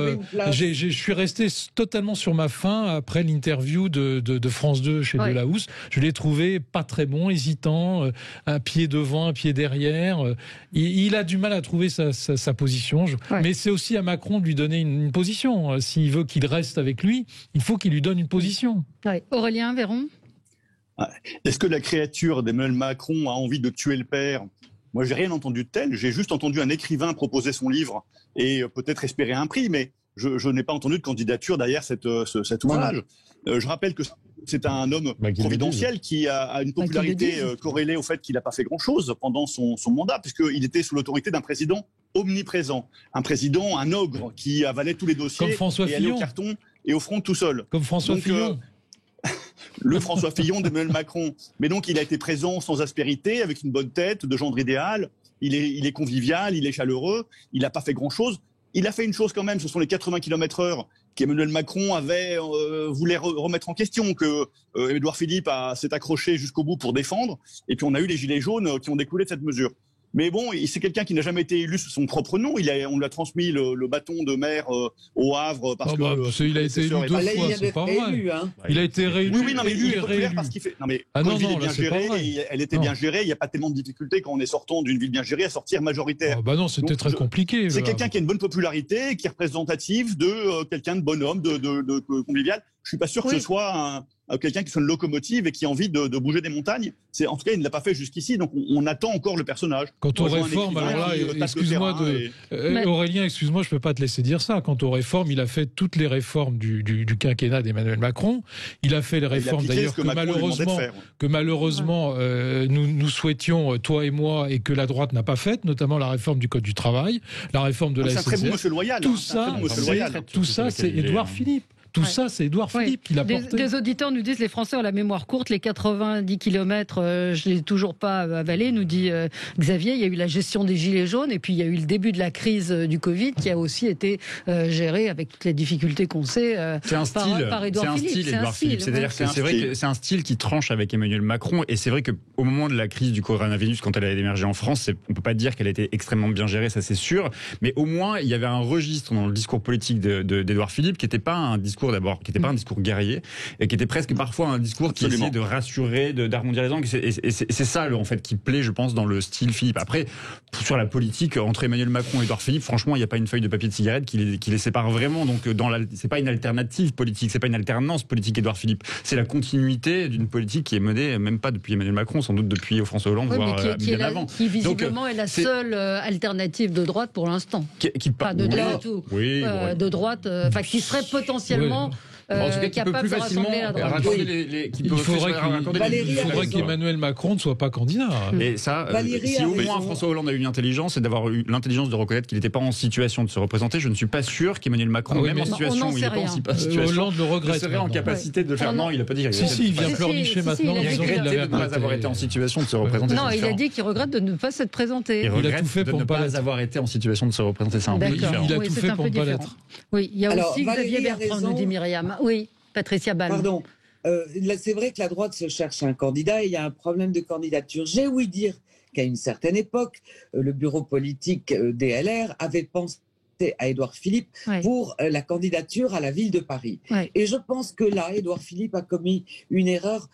Je suis resté totalement sur ma faim après l'interview de France 2 chez Delahousse. Je l'ai trouvé pas très bon, hésitant, un pied devant, un pied derrière. Il a du mal à trouver sa position, mais c'est aussi à Macron de lui donner une position. S'il veut qu'il reste avec lui, il faut qu'il lui donne une position. Aurélien Véron. Est-ce que la créature d'Emmanuel Macron a envie de tuer le père ? Moi, j'ai rien entendu de tel. J'ai juste entendu un écrivain proposer son livre et peut-être espérer un prix, mais je n'ai pas entendu de candidature derrière cet ouvrage. Je rappelle que c'est un homme providentiel qui a une popularité corrélée au fait qu'il n'a pas fait grand-chose pendant son mandat, puisqu'il était sous l'autorité d'un président omniprésent. Un président, un ogre, qui avalait tous les dossiers et allait au carton et au front tout seul. Comme François Fillon. Le François Fillon d'Emmanuel Macron. Mais donc, il a été présent sans aspérité, avec une bonne tête, de gendre idéal. Il est convivial, il est chaleureux. Il n'a pas fait grand-chose. Il a fait une chose quand même, ce sont les 80 km/h qu'Emmanuel Macron voulait remettre en question, que Édouard Philippe s'est accroché jusqu'au bout pour défendre. Et puis on a eu les gilets jaunes qui ont découlé de cette mesure. Mais bon, c'est quelqu'un qui n'a jamais été élu sous son propre nom. On lui a transmis le bâton de maire au Havre parce que il a été élu 2 fois, c'est pas vrai. Il a été réélu. Oui, non, mais il est populaire parce qu'il fait. Non, mais quand il est bien géré, elle était bien gérée. Il n'y a pas tellement de difficultés quand on est sortant d'une ville bien gérée à sortir majoritaire. Non, c'était très compliqué. C'est quelqu'un qui a une bonne popularité, qui est représentatif de quelqu'un de bonhomme, de convivial. Je suis pas sûr que ce soit quelqu'un qui soit une locomotive et qui a envie de bouger des montagnes. En tout cas, il ne l'a pas fait jusqu'ici, donc on attend encore le personnage. Quant aux réformes, alors là, excuse-moi, Aurélien, excuse-moi, je peux pas te laisser dire ça. Quant aux réformes, il a fait toutes les réformes du quinquennat d'Emmanuel Macron. Il a fait les réformes d'ailleurs que malheureusement nous souhaitions, toi et moi, et que la droite n'a pas faites, notamment la réforme du Code du travail, la réforme de la SNCF. C'est un très bon monsieur loyal. Tout ça, c'est Édouard Philippe. Tout ça, c'est Édouard Philippe qui l'a porté. Des auditeurs nous disent les Français ont la mémoire courte. Les 90 km, je ne l'ai toujours pas avalé, nous dit Xavier. Il y a eu la gestion des gilets jaunes et puis il y a eu le début de la crise du Covid qui a aussi été gérée avec toutes les difficultés qu'on sait par Édouard Philippe. C'est-à-dire que c'est vrai que c'est un style qui tranche avec Emmanuel Macron. Et c'est vrai qu'au moment de la crise du coronavirus, quand elle a émergé en France, on ne peut pas dire qu'elle a été extrêmement bien gérée, ça c'est sûr. Mais au moins, il y avait un registre dans le discours politique d'Édouard Philippe qui n'était pas un discours discours d'abord qui n'était pas un discours guerrier et qui était presque parfois un discours qui essayait de rassurer, d'arrondir les angles. Et c'est ça en fait qui plaît, je pense, dans le style Philippe. Après, sur la politique entre Emmanuel Macron et Édouard Philippe, franchement, il n'y a pas une feuille de papier de cigarette qui les sépare vraiment. Donc c'est pas une alternative politique, c'est pas une alternance politique Édouard Philippe. C'est la continuité d'une politique qui est menée même pas depuis Emmanuel Macron, sans doute depuis François Hollande, voire bien avant. Qui visiblement est la seule alternative de droite pour l'instant. Pas de droite de droite, qui serait potentiellement en tout cas, capable de rassembler la droite. Il faudrait qu'Emmanuel Macron ne soit pas candidat. Et ça, si au moins François Hollande a eu une intelligence, c'est d'avoir eu l'intelligence de reconnaître qu'il n'était pas en situation de se représenter. Je ne suis pas sûr qu'Emmanuel Macron, même en situation où il n'est pas en situation, Hollande le regrette, serait en capacité de le faire. Non, il n'a pas dit. Si, il vient pleurnicher maintenant. Il regrette de ne pas avoir été en situation de se représenter. Non, il a dit qu'il regrette de ne pas s'être présenté. Il regrette de ne pas avoir été en situation de se représenter. C'est un peu différent. Il a tout fait pour ne pas l'être. Oui, il y a aussi Xavier Bertrand, nous dit Myriam. Oui. Patricia Ball. Pardon. C'est vrai que la droite se cherche un candidat et il y a un problème de candidature. J'ai ouï dire qu'à une certaine époque, le bureau politique des LR avait pensé à Édouard Philippe pour la candidature à la ville de Paris. Et je pense que là, Édouard Philippe a commis une erreur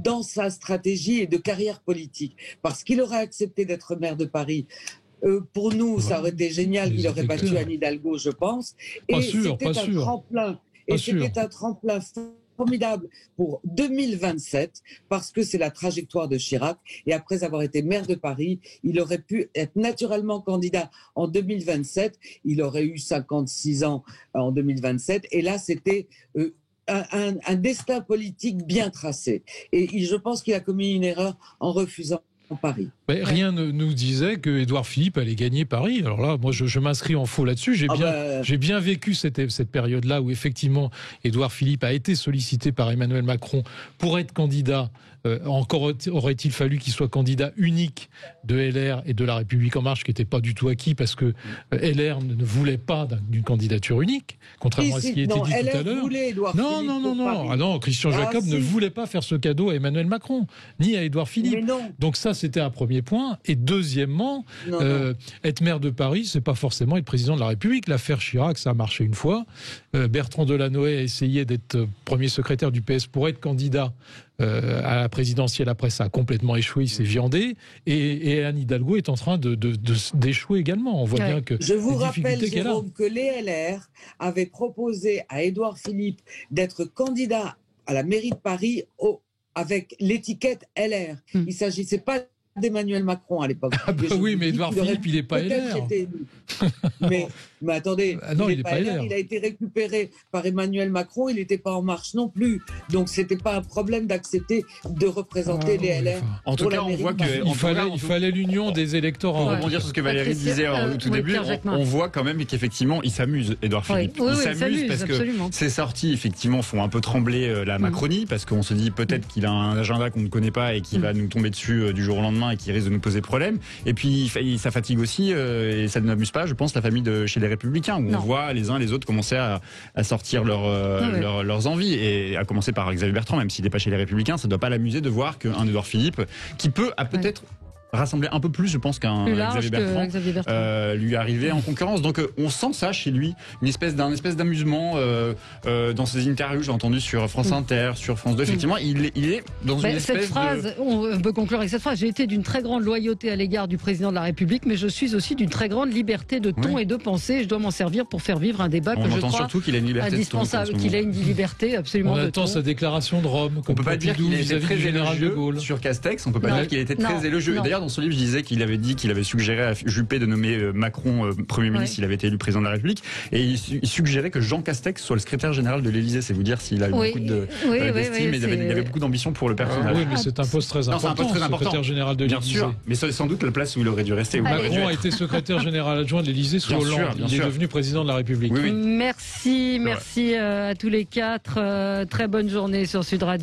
dans sa stratégie et de carrière politique. Parce qu'il aurait accepté d'être maire de Paris. Pour nous, ça aurait été génial. Il aurait battu Anne Hidalgo, je pense. Et c'était un tremplin. Et c'était un tremplin formidable pour 2027, parce que c'est la trajectoire de Chirac. Et après avoir été maire de Paris, il aurait pu être naturellement candidat en 2027. Il aurait eu 56 ans en 2027. Et là, c'était un destin politique bien tracé. Et je pense qu'il a commis une erreur en refusant Paris. Mais rien ne nous disait que Édouard Philippe allait gagner Paris. Alors là, moi, je m'inscris en faux là-dessus. J'ai bien vécu cette période-là où effectivement Édouard Philippe a été sollicité par Emmanuel Macron pour être candidat. Encore aurait-il fallu qu'il soit candidat unique de LR et de La République En Marche, qui n'était pas du tout acquis parce que LR ne voulait pas d'une candidature unique, contrairement à ce qui a été dit tout à l'heure. Non. Ah non, Christian Jacob ne voulait pas faire ce cadeau à Emmanuel Macron, ni à Édouard Philippe. Donc ça, c'était un premier point. Et deuxièmement, être maire de Paris, c'est pas forcément être président de la République. L'affaire Chirac, ça a marché une fois. Bertrand Delanoë a essayé d'être premier secrétaire du PS pour être candidat à la présidentielle. Après, ça a complètement échoué, il s'est viandé. Et Anne Hidalgo est en train d'échouer également. On voit bien que je vous rappelle, Jérôme, que les LR avaient proposé à Édouard Philippe d'être candidat à la mairie de Paris avec l'étiquette LR. Il ne s'agissait pas d'Emmanuel Macron à l'époque. Oui, mais Édouard Philippe, il n'est pas LR. Mais attendez, il n'est pas LR. Il a été récupéré par Emmanuel Macron, il n'était pas En Marche non plus. Donc c'était pas un problème d'accepter de représenter les LR. En tout cas, on voit qu'il fallait l'union des électeurs. Pour rebondir sur ce que Valérie disait au tout début, on voit quand même qu'effectivement, il s'amuse, Édouard Philippe. Il s'amuse parce que ses sorties, effectivement, font un peu trembler la Macronie, parce qu'on se dit peut-être qu'il a un agenda qu'on ne connaît pas et qui va nous tomber dessus du jour au lendemain et qui risque de nous poser problème. Et puis, ça fatigue aussi, et ça n'amuse pas, je pense, la famille de chez les Républicains, où on voit les uns et les autres commencer à sortir leurs envies, et à commencer par Xavier Bertrand, même s'il n'est pas chez les Républicains, ça ne doit pas l'amuser de voir qu'un Édouard Philippe, qui peut peut-être rassembler un peu plus, je pense, qu'un Xavier Bertrand, lui arriver en concurrence. Donc on sent ça chez lui, une espèce d'amusement dans ses interviews. J'ai entendu sur France Inter, sur France 2. Effectivement, il est dans une espèce on peut conclure avec cette phrase. J'ai été d'une très grande loyauté à l'égard du président de la République, mais je suis aussi d'une très grande liberté de ton et de pensée. Je dois m'en servir pour faire vivre un débat que je crois surtout qu'il a une liberté indispensable, qu'il a une liberté absolument. On attend sa déclaration de Rome. On peut pas dire qu'il était très élogieux sur Castex. On peut pas dire qu'il était très élogieux. D'ailleurs, dans son livre, je disais qu'il avait dit qu'il avait suggéré à Juppé de nommer Macron Premier ministre s'il avait été élu président de la République, et il suggérait que Jean Castex soit le secrétaire général de l'Élysée. C'est vous dire s'il a eu beaucoup d'estime, mais il avait beaucoup d'ambition pour le personnage. Oui, mais c'est un poste très important. Secrétaire général de l'Élysée. Bien sûr, mais c'est sans doute la place où il aurait dû rester. Macron a été secrétaire général adjoint de l'Élysée sous Hollande. Il est devenu président de la République. Merci à tous les quatre. Très bonne journée sur Sud Radio.